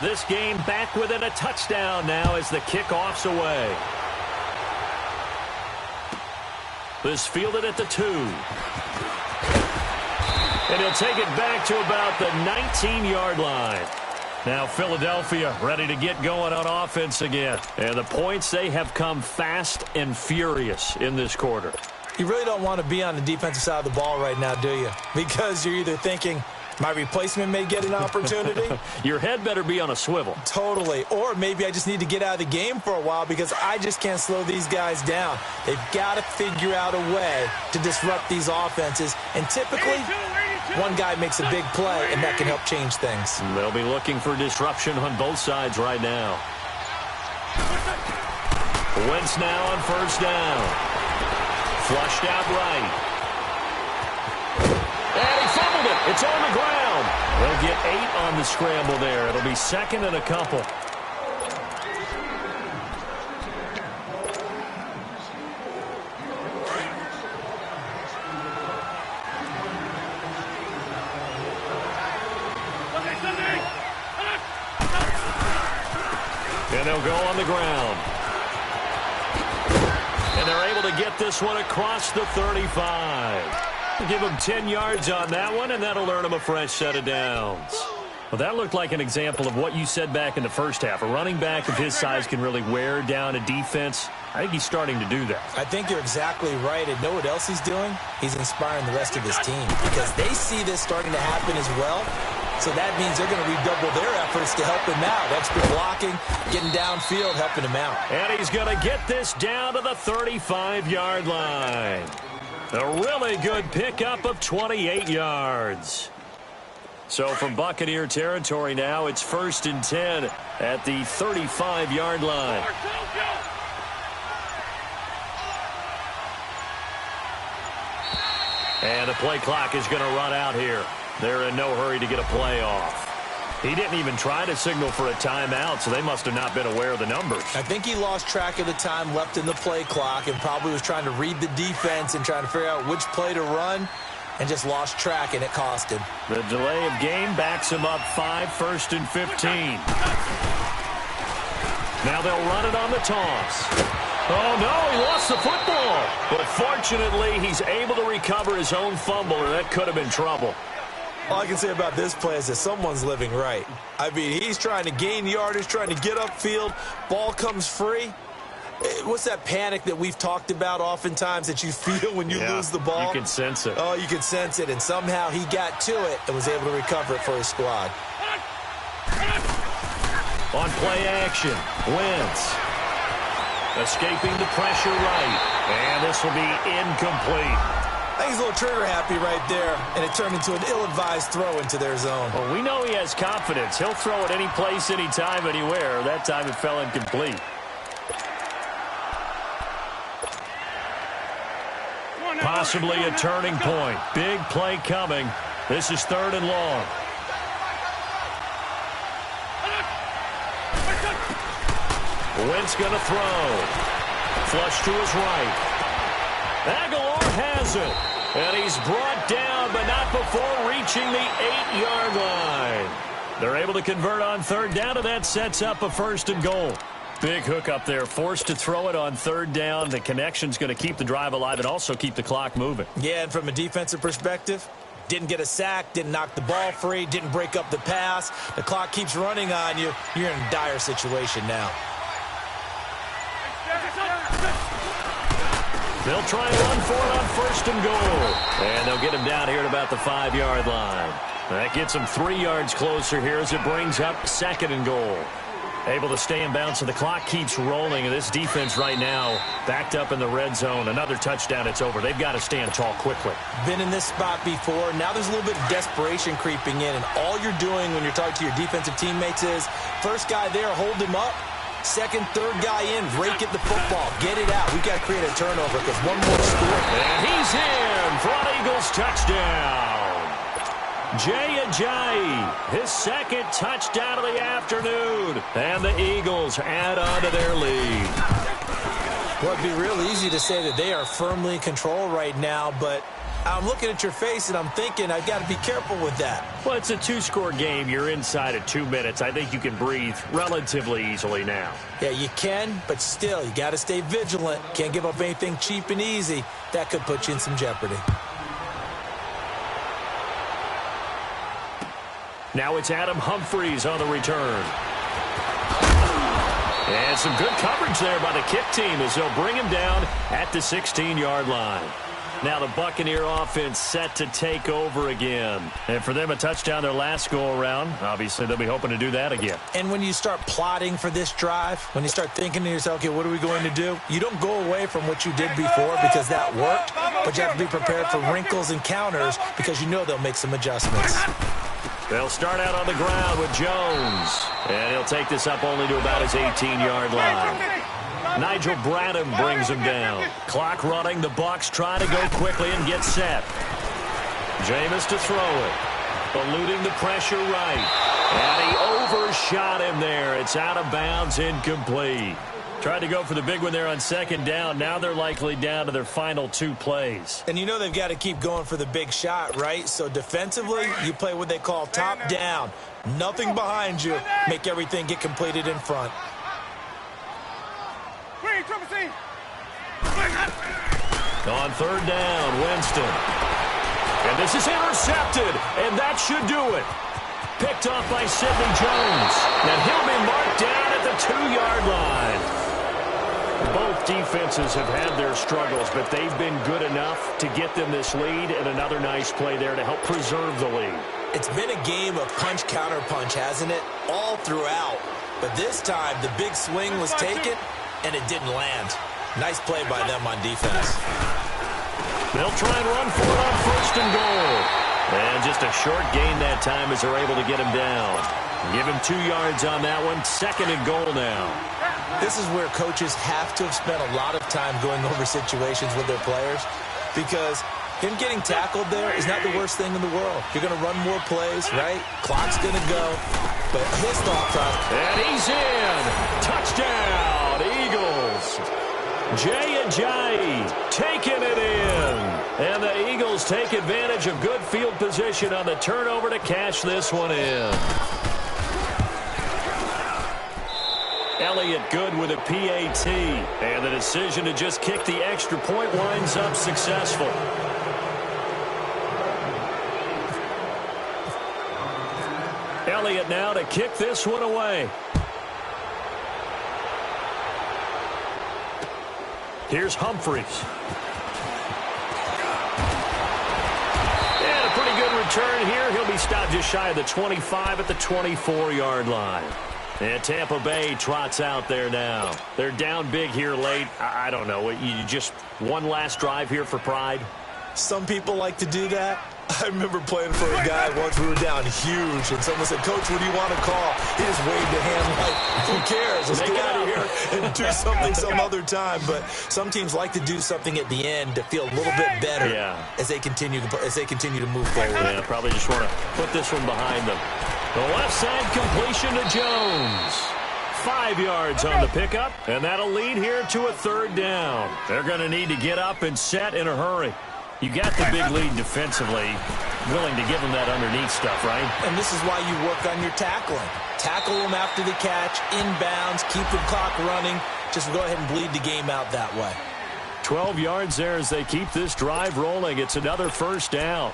This game back within a touchdown now as the kickoff's away. This fielded at the 2. And he'll take it back to about the 19-yard line. Now Philadelphia ready to get going on offense again. And the points, they have come fast and furious in this quarter. You really don't want to be on the defensive side of the ball right now, do you? Because you're either thinking, my replacement may get an opportunity. Your head better be on a swivel. Totally. Or maybe I just need to get out of the game for a while because I just can't slow these guys down. They've got to figure out a way to disrupt these offenses. And typically, one guy makes a big play, and that can help change things. They'll be looking for disruption on both sides right now. Wentz now on first down. Flushed out right. And he fumbled it. It's on the ground. They'll get 8 on the scramble there. It'll be second and a couple. And they'll go on the ground. And they're able to get this one across the 35. Give them 10 yards on that one, and that'll earn them a fresh set of downs. Well, that looked like an example of what you said back in the first half. A running back of his size can really wear down a defense. I think he's starting to do that. I think you're exactly right. And know what else he's doing? He's inspiring the rest of his team because they see this starting to happen as well. So that means they're going to redouble their efforts to help him out. Extra blocking, getting downfield, helping him out. And he's going to get this down to the 35-yard line. A really good pickup of 28 yards. So from Buccaneer territory now, it's 1st and 10 at the 35-yard line. And the play clock is going to run out here. They're in no hurry to get a play off. He didn't even try to signal for a timeout, so they must have not been aware of the numbers. I think he lost track of the time left in the play clock and probably was trying to read the defense and trying to figure out which play to run and just lost track, and it cost him. The delay of game backs him up 5, 1st and 15. Now they'll run it on the toss. Oh, no, he lost the football. But fortunately, he's able to recover his own fumble, or that could have been trouble. All I can say about this play is that someone's living right. I mean, he's trying to gain yardage, trying to get upfield. Ball comes free. What's that panic that we've talked about oftentimes that you feel when you lose the ball? You can sense it. Oh, you can sense it. And somehow he got to it and was able to recover it for his squad. On play action, Wentz. Escaping the pressure right. And this will be incomplete. I think he's a little trigger happy right there, and it turned into an ill-advised throw into their zone. Well, we know he has confidence. He'll throw it any place, anytime, anywhere. That time it fell incomplete. Possibly a turning point. Big play coming. This is 3rd and long. Wentz going to throw. Flush to his right. Aguilar has it. And he's brought down, but not before reaching the 8-yard line. They're able to convert on 3rd down, and that sets up a 1st and goal. Big hook up there. Forced to throw it on 3rd down. The connection's going to keep the drive alive and also keep the clock moving. Yeah, and from a defensive perspective, didn't get a sack, didn't knock the ball free, didn't break up the pass. The clock keeps running on you. You're in a dire situation now. They'll try and run for it on 1st and goal. And they'll get him down here at about the 5-yard line. That gets him 3 yards closer here as it brings up 2nd and goal. Able to stay in bounds, so the clock keeps rolling. And this defense right now backed up in the red zone. Another touchdown, it's over. They've got to stand tall quickly. Been in this spot before. Now there's a little bit of desperation creeping in. And all you're doing when you're talking to your defensive teammates is, first guy there, hold him up. Second, third guy in, rake at the football. Get it out. We've got to create a turnover because one more score. And he's in for an Eagles touchdown. Jay Ajayi, his 2nd touchdown of the afternoon. And the Eagles add on to their lead. Well, it'd be real easy to say that they are firmly in control right now, but I'm looking at your face, and I'm thinking I've got to be careful with that. Well, it's a two-score game. You're inside of 2 minutes. I think you can breathe relatively easily now. Yeah, you can, but still, you got to stay vigilant. Can't give up anything cheap and easy. That could put you in some jeopardy. Now it's Adam Humphries on the return. And some good coverage there by the kick team as they'll bring him down at the 16-yard line. Now the Buccaneer offense set to take over again. And for them, a touchdown their last go-around. Obviously, they'll be hoping to do that again. And when you start plotting for this drive, when you start thinking to yourself, okay, what are we going to do? You don't go away from what you did before because that worked, but you have to be prepared for wrinkles and counters because you know they'll make some adjustments. They'll start out on the ground with Jones. And he'll take this up only to about his 18-yard line. Nigel Bradham brings him down. Clock running. The Bucs try to go quickly and get set. Jameis to throw it. Eluding the pressure right. And he overshot him there. It's out of bounds, incomplete. Tried to go for the big one there on second down. Now they're likely down to their final 2 plays. And you know they've got to keep going for the big shot, right? So defensively, you play what they call top down. Nothing behind you. Make everything get completed in front. On third down, Winston. And this is intercepted, and that should do it. Picked off by Sidney Jones. And he'll be marked down at the 2-yard line. Both defenses have had their struggles, but they've been good enough to get them this lead, and another nice play there to help preserve the lead. It's been a game of punch-counter-punch, hasn't it? All throughout. But this time, the big swing was taken, and it didn't land. Nice play by them on defense. They'll try and run for it on first and goal. And just a short gain that time as they're able to get him down. Give him 2 yards on that one. Second and goal now. This is where coaches have to have spent a lot of time going over situations with their players because him getting tackled there is not the worst thing in the world. You're going to run more plays, right? Clock's going to go. But his thought process. And he's in. Touchdown, Eagles. Jay Ajayi taking it in. And the Eagles take advantage of good field position on the turnover to cash this one in. Elliott good with a PAT. And the decision to just kick the extra point winds up successful. Elliott now to kick this one away. Here's Humphries. And a pretty good return here. He'll be stopped just shy of the 25 at the 24-yard line. And Tampa Bay trots out there now. They're down big here late. I don't know. You just one last drive here for pride? Some people like to do that. I remember playing for a guy once. We were down huge, and someone said, "Coach, what do you want to call?" He just waved a hand like, "Who cares? Let's get out of here and do something some other time." But some teams like to do something at the end to feel a little bit better as they continue to move forward. Yeah, probably just want to put this one behind them. The left side completion to Jones. 5 yards on the pickup, and that'll lead here to a third down. They're going to need to get up and set in a hurry. You got the big lead defensively, willing to give them that underneath stuff, right? And this is why you work on your tackling. Tackle them after the catch, inbounds, keep the clock running. Just go ahead and bleed the game out that way. 12 yards there as they keep this drive rolling. It's another first down.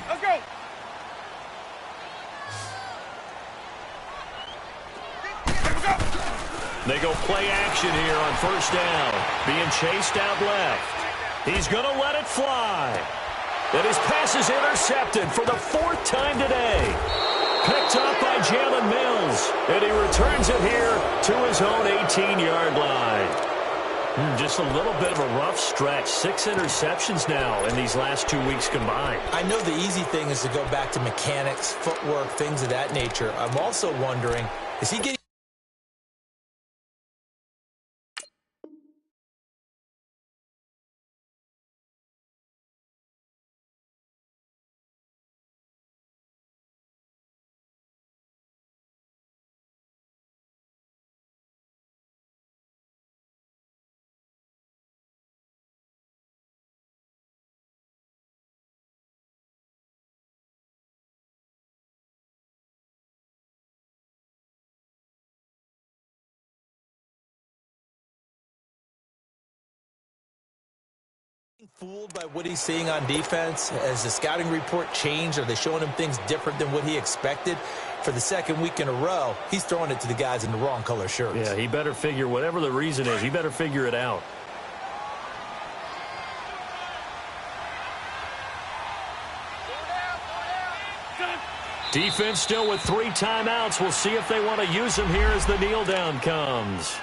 Let's go. They go play action here on first down. Being chased out left. He's going to let it fly. And his pass is intercepted for the 4th time today. Picked up by Jalen Mills. And he returns it here to his own 18-yard line. Just a little bit of a rough stretch. 6 interceptions now in these last 2 weeks combined. I know the easy thing is to go back to mechanics, footwork, things of that nature. I'm also wondering, is he getting Fooled by what he's seeing on defense? Has the scouting report changed? Are they showing him things different than what he expected? For the second week in a row, he's throwing it to the guys in the wrong color shirts. Yeah, he better figure, whatever the reason is, he better figure it out. Defense still with 3 timeouts. We'll see if they want to use them here as the kneel down comes.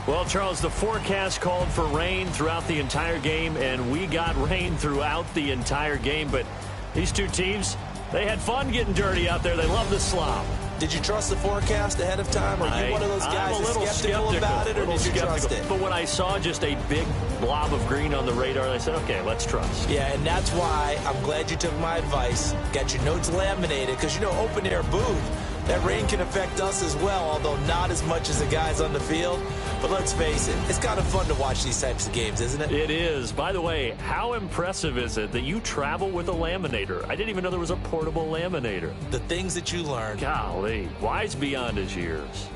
Well, Charles, the forecast called for rain throughout the entire game, and we got rain throughout the entire game. But these two teams, they had fun getting dirty out there. They love the slop. Did you trust the forecast ahead of time? Are you one of those guys that's skeptical about it, or did you trust it? But when I saw just a big blob of green on the radar, I said, okay, let's trust. Yeah, and that's why I'm glad you took my advice. Got your notes laminated, because, you know, open-air booth, that rain can affect us as well, although not as much as the guys on the field. But let's face it, it's kind of fun to watch these types of games, isn't it? It is. By the way, how impressive is it that you travel with a laminator? I didn't even know there was a portable laminator. The things that you learn. Golly, wise beyond his years.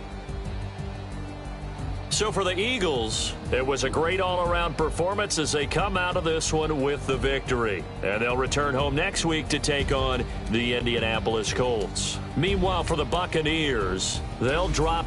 So for the Eagles, it was a great all-around performance as they come out of this one with the victory. And they'll return home next week to take on the Indianapolis Colts. Meanwhile, for the Buccaneers, they'll drop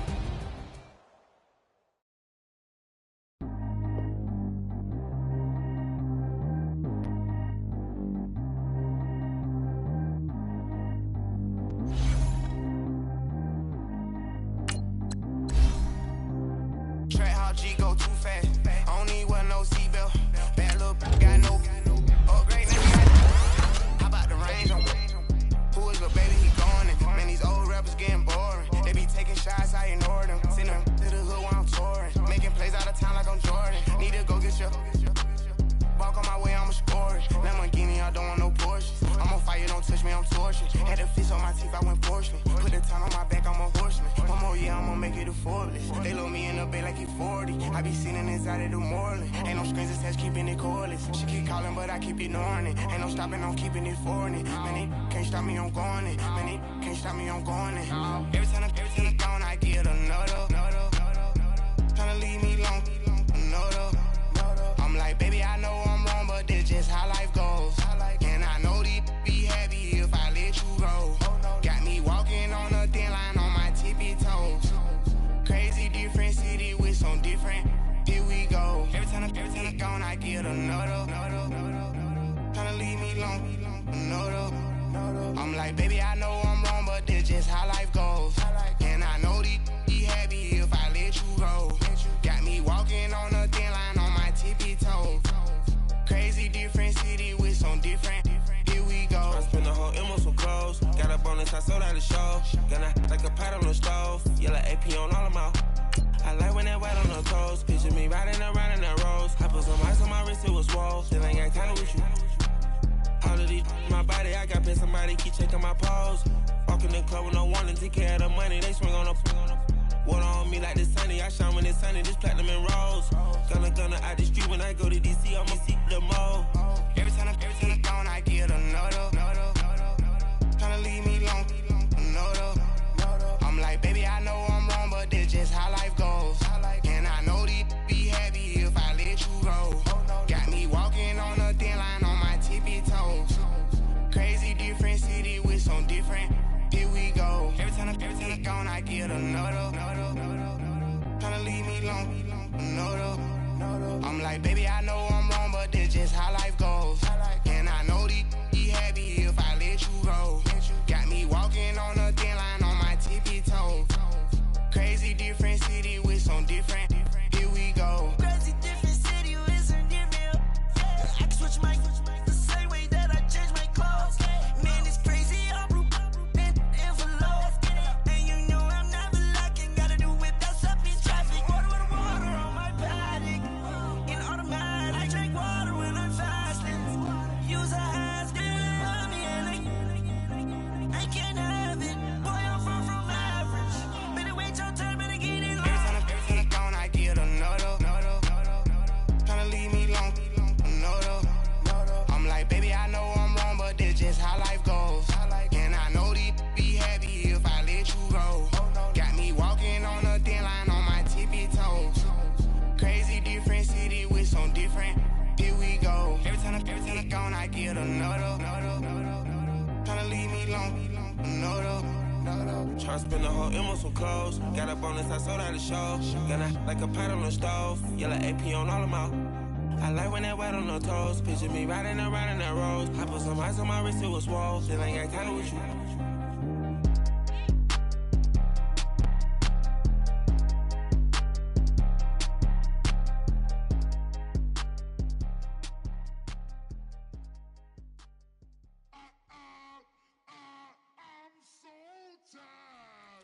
long. No, though. Try to spend the whole M on some clothes. Got up on this, I sold out the show. Got like a pot on the stove. Yellow AP on all of my. I like when that white on the toes. Picture me riding around in that rose. I put some ice on my wrist, it was swole. Still ain't got time with you.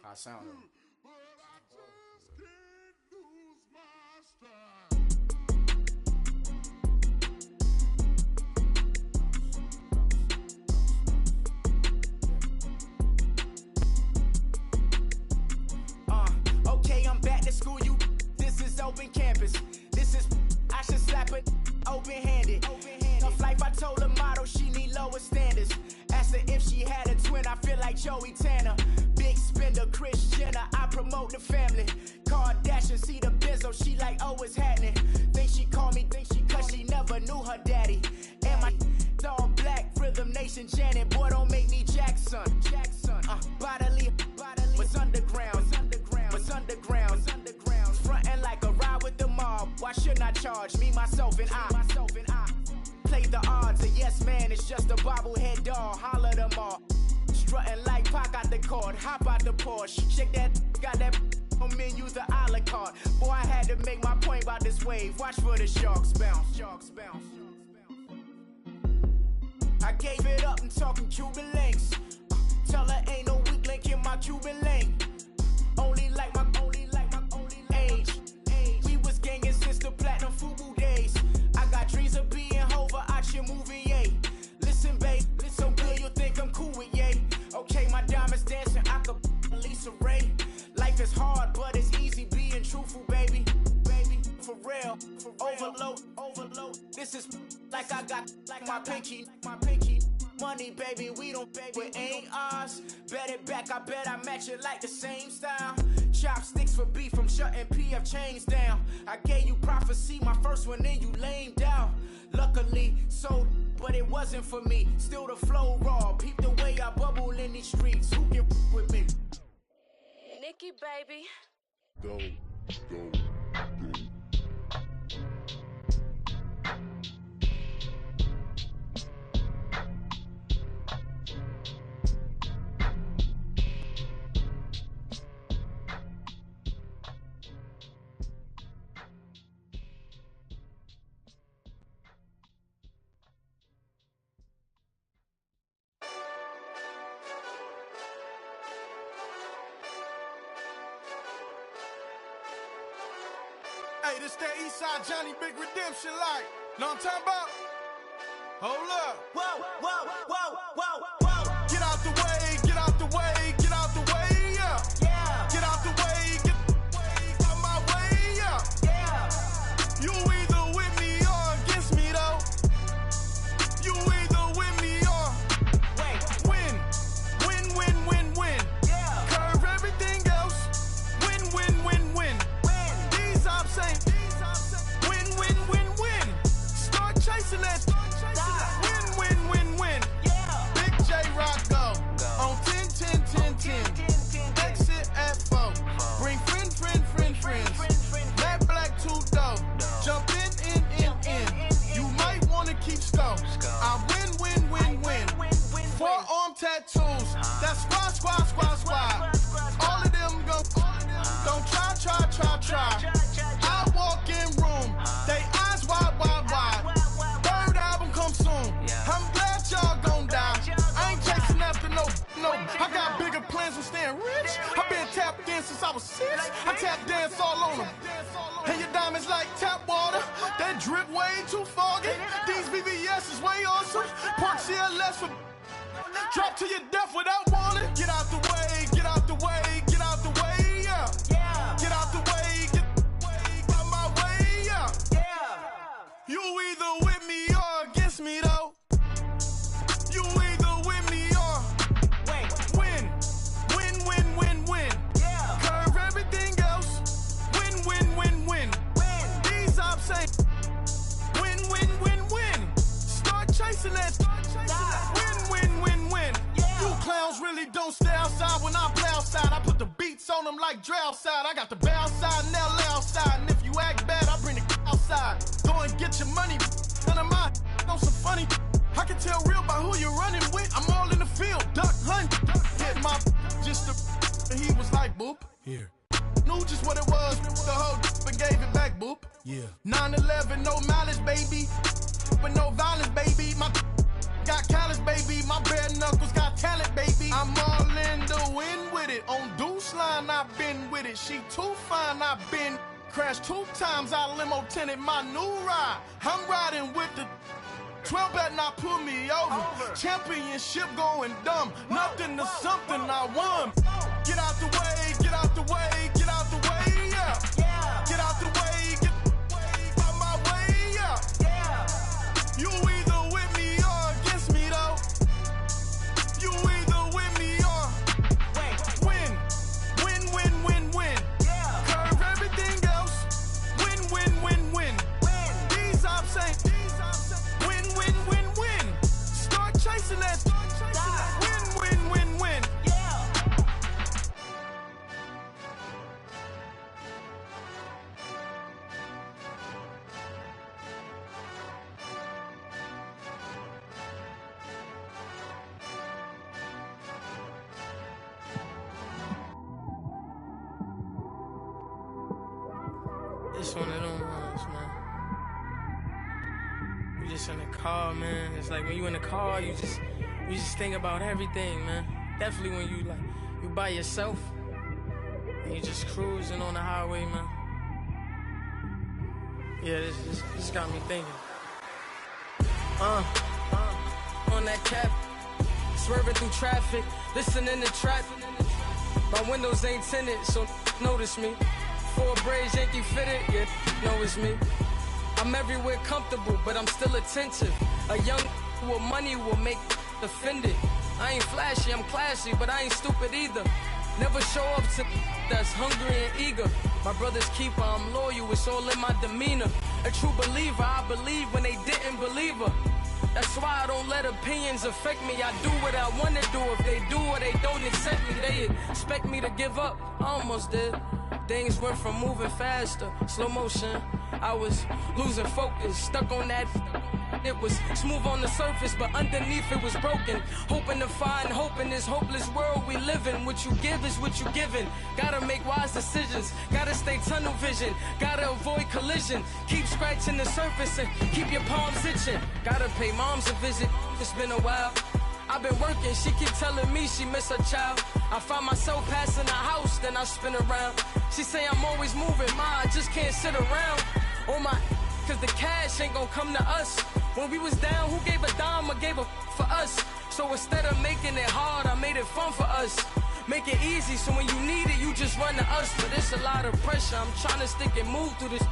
I sound it. Okay, I'm back to school, you. This is open campus. This is, I should slap it open-handed. Tough life, I told her motto, she need lower standards. Asked her if she had a twin, I feel like Joey Tanner. Big spender, Kris Jenner, I promote the family. Kardashian, see the Benzo, she like, oh, it's happening. Think she call me, cause she never knew her daddy. And my all black, Rhythm Nation, Janet, boy, don't make me Jackson. Bodily, what's underground, what's underground, frontin' like a ride with the mob. Why shouldn't I charge me, myself, and I? Play the odds, a yes man, it's just a bobblehead doll. Holler them all. Strutting like Pac out the court, hop out the Porsche. Shake that, got that on menu, the a la carte. Boy, I had to make my point about this wave. Watch for the sharks bounce, sharks bounce. I gave it up, I'm talking Cuban links. Tell her ain't no weak link in my Cuban link. Only like my age. We was gangin' since the platinum FUBU days. I got dreams of being Hova out your movie, yay. Listen, babe, listen good, you think I'm cool with yay. Okay, my diamonds dancing, I could Lisa Ray. Life is hard, but it's easy being truthful, baby. For real, overload. This is like I got like my pinky. Money, baby, we don't pay, but ain't ours. Bet it back, I bet I match it like the same style. Chopsticks for beef, from shutting PF chains down. I gave you prophecy, my first one, then you lamed out. Luckily, so, but it wasn't for me. Still the flow raw, peep the way I bubble in these streets. Who can with me? Nikki, baby. Go. Hey, this that Eastside Johnny Big Redemption like. Know what I'm talking about? Hold up. Whoa. Get out the way, get out the way, get out the way, yeah. Get out the way, get out my way, yeah. You either with me or against me, though. You either with me or win. Yeah. Curve everything else. Win. These ops ain't win. Start chasing that. Win. Yeah. Big J Rock go on 10. Exit at 4. Bring friends. Matt Black 2 dough. Jump in. You might wanna keep score. I win. Forearm tattoos. That's squad. All of them go. Don't try. I walk in room. They eyes wide. Third album come soon. I'm glad y'all gon' die. I ain't chasing after no. I got bigger plans for staying rich. I been tapped in since I was 6. I tap dance all on them. And your diamonds like tap water. That drip way too foggy. These VVS is way awesome. Park CLS for drop to your death without warning. Get out the way, yeah. Get out the way, get out my way, yeah. You either with me or against me, though. You either with me or win. Yeah. Curve everything else. Win. These ops ain't win. Start chasing that. Win. Yeah. You clowns like Dre outside. I got the bay outside and LA outside. And if you act bad, I bring the outside. Go and get your money. None of my know some funny. I can tell real by who you're running with. I'm all in the field, duck hunt. Hit my just the. He was like, boop. Here. Knew just what it was. The whole and gave it back, boop. Yeah. 9/11, no malice, baby. But no violence, baby. My got callous, baby. My bare knuckles got talent, baby. I'm all in the wind with it. On Deuce line, I've been with it. She too fine, I've been. Crashed 2 times, I limo tinted my new ride. I'm riding with the 12 better not pull me over. Championship going dumb. Nothing to something I won. Get out the way, get out the way, get out the way, yeah. Get out the way, get out my way, yeah. You either with me or against me, though. You either with me or win. Win, win, win, win. Curve everything else. Win, win, win, win. These I'm saying. Win, win, win, win. Start chasing that. Win, win, win, win. It's one of them ones, man. You just in the car, man. It's like when you in the car, you just think about everything, man. Definitely when you by yourself and you just cruising on the highway, man. Yeah, this got me thinking. On that cap, swerving through traffic, listening to trap. My windows ain't tinted, so notice me. 4 braids, Yankee fitted, yeah, know it's me. I'm everywhere comfortable, but I'm still attentive. A young with money will make offended. I ain't flashy, I'm classy, but I ain't stupid either. Never show up to that's hungry and eager. My brother's keeper, I'm loyal, it's all in my demeanor. A true believer, I believe when they didn't believe her. That's why I don't let opinions affect me. I do what I want to do. If they do or they don't accept me, they expect me to give up. I almost did. Things went from moving faster, slow motion. I was losing focus, stuck on that. It was smooth on the surface, but underneath it was broken. Hoping to find hope in this hopeless world we live in. What you give is what you given. Gotta make wise decisions. Gotta stay tunnel vision. Gotta avoid collision. Keep scratching the surface and keep your palms itching. Gotta pay moms a visit. It's been a while. I've been working, she keep telling me she miss her child. I find myself passing the house, then I spin around. She say I'm always moving, I just can't sit around. Oh my, cause the cash ain't gonna come to us. When we was down, who gave a dime or gave a for us? So instead of making it hard, I made it fun for us. Make it easy, so when you need it, you just run to us. But it's a lot of pressure, I'm trying to stick and move through this.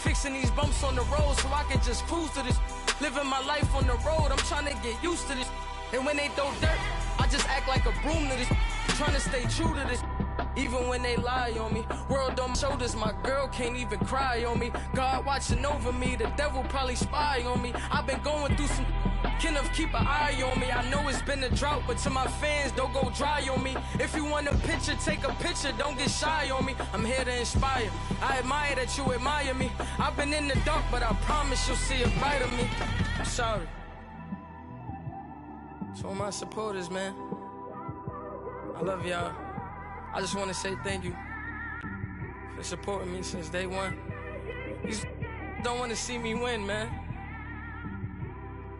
Fixing these bumps on the road so I can just cruise to this. Living my life on the road, I'm trying to get used to this. And when they throw dirt, I just act like a broom to this. Trying to stay true to this. Even when they lie on me. World on my shoulders, my girl can't even cry on me. God watching over me, the devil probably spy on me. I've been going through some Kenneth, keep an eye on me. I know it's been a drought, but to my fans, don't go dry on me. If you want a picture, take a picture, don't get shy on me. I'm here to inspire. I admire that you admire me. I've been in the dark, but I promise you'll see a brighter me. I'm sorry. To all my supporters, man, I love y'all. I just want to say thank you for supporting me since day one. You don't want to see me win, man.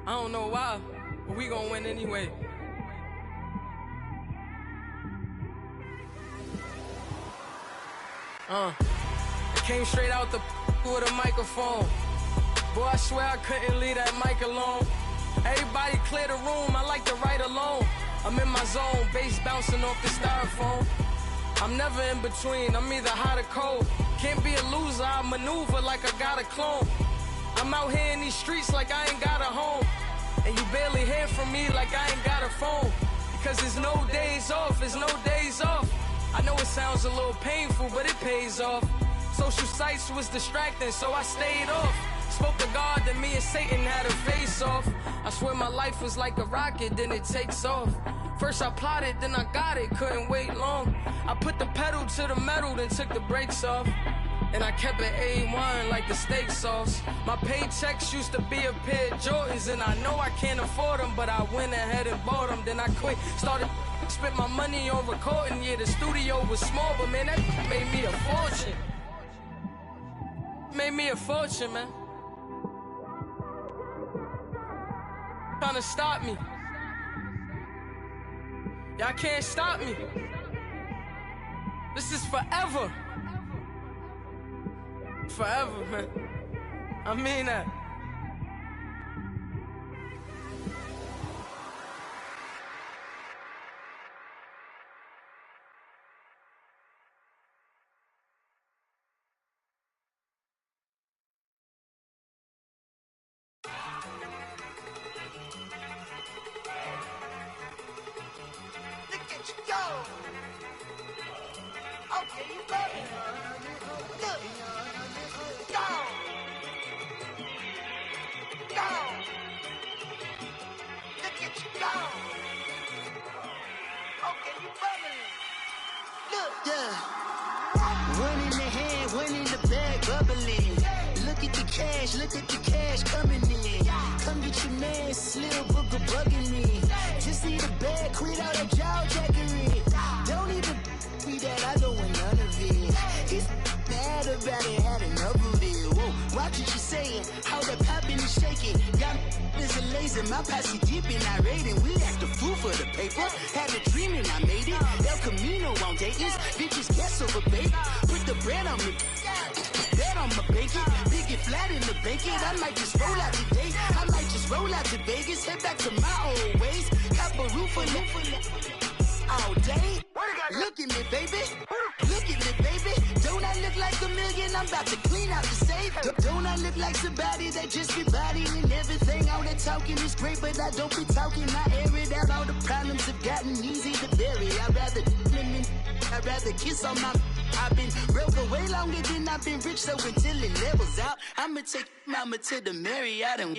I don't know why, but we gonna win anyway. I came straight out the with a microphone. Boy, I swear I couldn't leave that mic alone. Everybody clear the room, I like to write alone. I'm in my zone, bass bouncing off the styrofoam. I'm never in between, I'm either hot or cold. Can't be a loser, I maneuver like I got a clone. I'm out here in these streets like I ain't got a home. And you barely hear from me like I ain't got a phone. Because there's no days off, there's no days off. I know it sounds a little painful, but it pays off. Social sites was distracting, so I stayed off. spoke to God, then me and Satan had a face off. I swear my life was like a rocket, then it takes off. First I plotted, then I got it, couldn't wait long. I put the pedal to the metal, then took the brakes off. And I kept it A1 like the steak sauce. My paychecks used to be a pair of Jordans, and I know I can't afford them, but I went ahead and bought them. Then I quit, started spent my money on recording. Yeah, the studio was small, but man, that made me a fortune. Made me a fortune, man. Trying to stop me. Y'all can't stop me. This is forever. Forever, man. I mean that. Look at you go. Okay, you got it. Look. Go. Go. Look at you go. Okay, you bubbling. Look. Yeah. One in the hand, one in the bag, bubbling. Look at the cash coming in. Come get your man, Slim Booker bugging me. Just need a bag, quit all that jaw jackery. Don't even be that, I don't want none of it. He's mad about it, had enough of it. Whoa, watch what you saying, how that poppin' and shaking. Y'all is a lazy, my posse deep and I raiding. We act the fool for the paper, had a dream and I made it. El Camino on Dayton's, bitches guess over baby. Put the bread on me, bet on my bacon. Big it flat in the bacon, I might just roll out today. I might just roll out to Vegas, head back to my old ways. Have a roof for all day. Look at me, baby. Look at me, baby. Don't I look like a million? I'm about to clean out the safe. Don't I look like somebody that just be bodying everything? All that talking is great, but I don't be talking. I air it out. All the problems have gotten easy to bury. I'd rather kiss on my. I've been broke way longer than I've been rich, so until it levels out, I'ma take mama to the Marriott and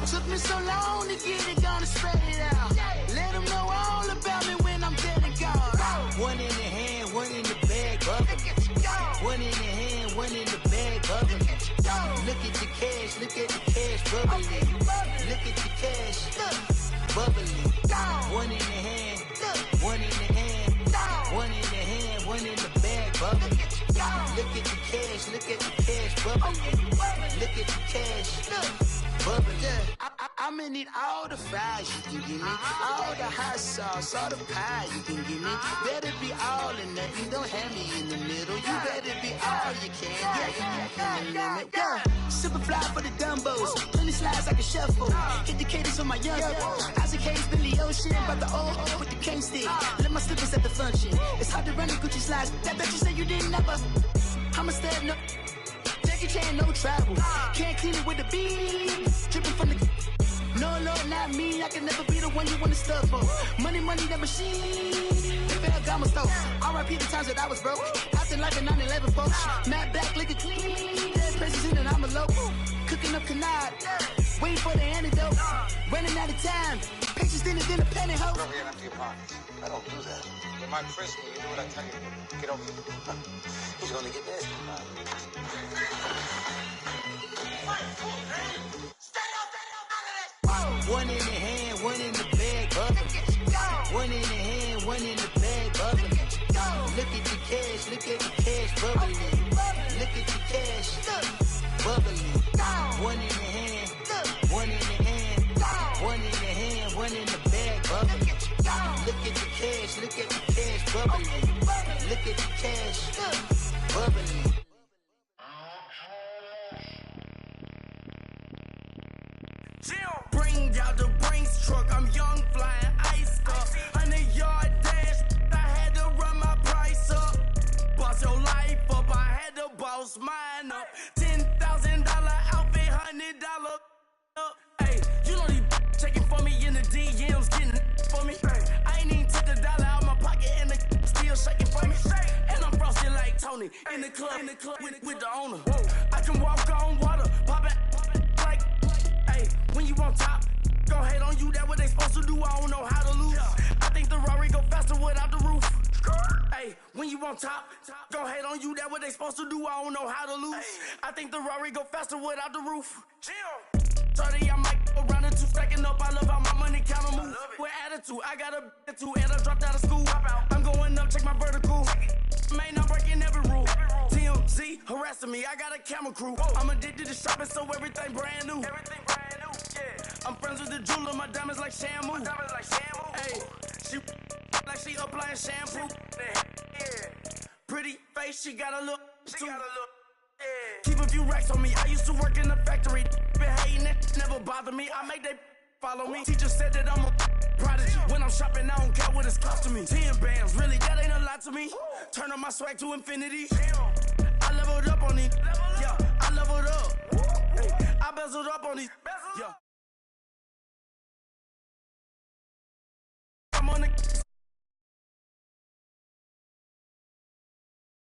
took me so long to get it, gonna spread it out. Let them know all about me when I'm dead and gone. One in the hand, one in the bag, bubbling. One in the hand, one in the bag, bubbling. Look at the cash, bubbling. Look at the cash, bubbling. One in the hand, one in the hand, one in the hand, one in the bag, bubbling. Look at the cash, bubbling. Look at the cash, bubbling. I'ma need all the fries you can give me, all the hot sauce, all the pie you can give me. Better be all or nothing, don't have me in the middle. You better be all you can, yeah. Super fly for the Dumbos, plenty slides like a shuffle. Hit the cadence on my young Isaac Hayes, Billy Ocean, about the old with the cane stick. Let my slippers at the function. It's hard to run the Gucci slides. That bet you say you didn't never. I'ma step no. Jackie Chan, no travel. Can't clean it with the beat. Dripping from the. No, Lord, not me. I can never be the one you wanna stuff for. Money, that machine. If I got my stuff. R.I.P. the times that I was broke. Acting like a 9/11 folks. Matte black, liquor clean. Dead places in and I'm a local. Cooking up canard. Waiting for the antidote. Running out of time. Patience thinner than a penny hoe. Over here, empty your pockets. I don't do that. But my Chris, when you do what I tell you, get over here. He's gonna get this. One in the hand, one in the bag, bubbling. One in the hand, one in the bag, bubbling. Look at the cash, bubbling. Look at the cash, bubbling. One in the hand, one in the hand, one in the hand, one in the bag, bubbling. Look at the cash, bubbling. Look at the cash, bubbling. Bring out the Brinks truck, I'm young, flying ice cup. 100-yard dash, I had to run my price up. Boss your life up, I had to boss mine up. $10,000 outfit, $100 up. Hey, you know these checking for me in the DMs, getting for me. I ain't even took $1 out my pocket and the still shaking for me. And I'm frosted like Tony in the club with the owner. I can walk on water, pop on top, gon' hate on you, that what they supposed to do, I don't know how to lose. I think the Rari go faster without the roof. Hey, when you on top, gon' hate on you, that what they supposed to do, I don't know how to lose. I think the Rari go faster without the roof. 30, I might go around and two stacking up, I love how my money counter move. With attitude, I got a attitude, and I dropped out of school. I'm going up, check my vertical. Man, I'm breaking every rule. TMZ harassing me, I got a camera crew. I'm addicted to shopping, so everything brand new. I'm friends with the jeweler, my diamonds like Shamu. Hey, she like she applying shampoo. Pretty face, she got a look. Keep a few racks on me. I used to work in the factory. Been hating it, never bother me. I make they follow me. Teacher said that I'm a prodigy. When I'm shopping, I don't care what it's costing me. 10 bands, really, that ain't a lot to me. Turn on my swag to infinity. I leveled up on these. Yeah, I leveled up. I bezeled up on these. Yeah. I'm on the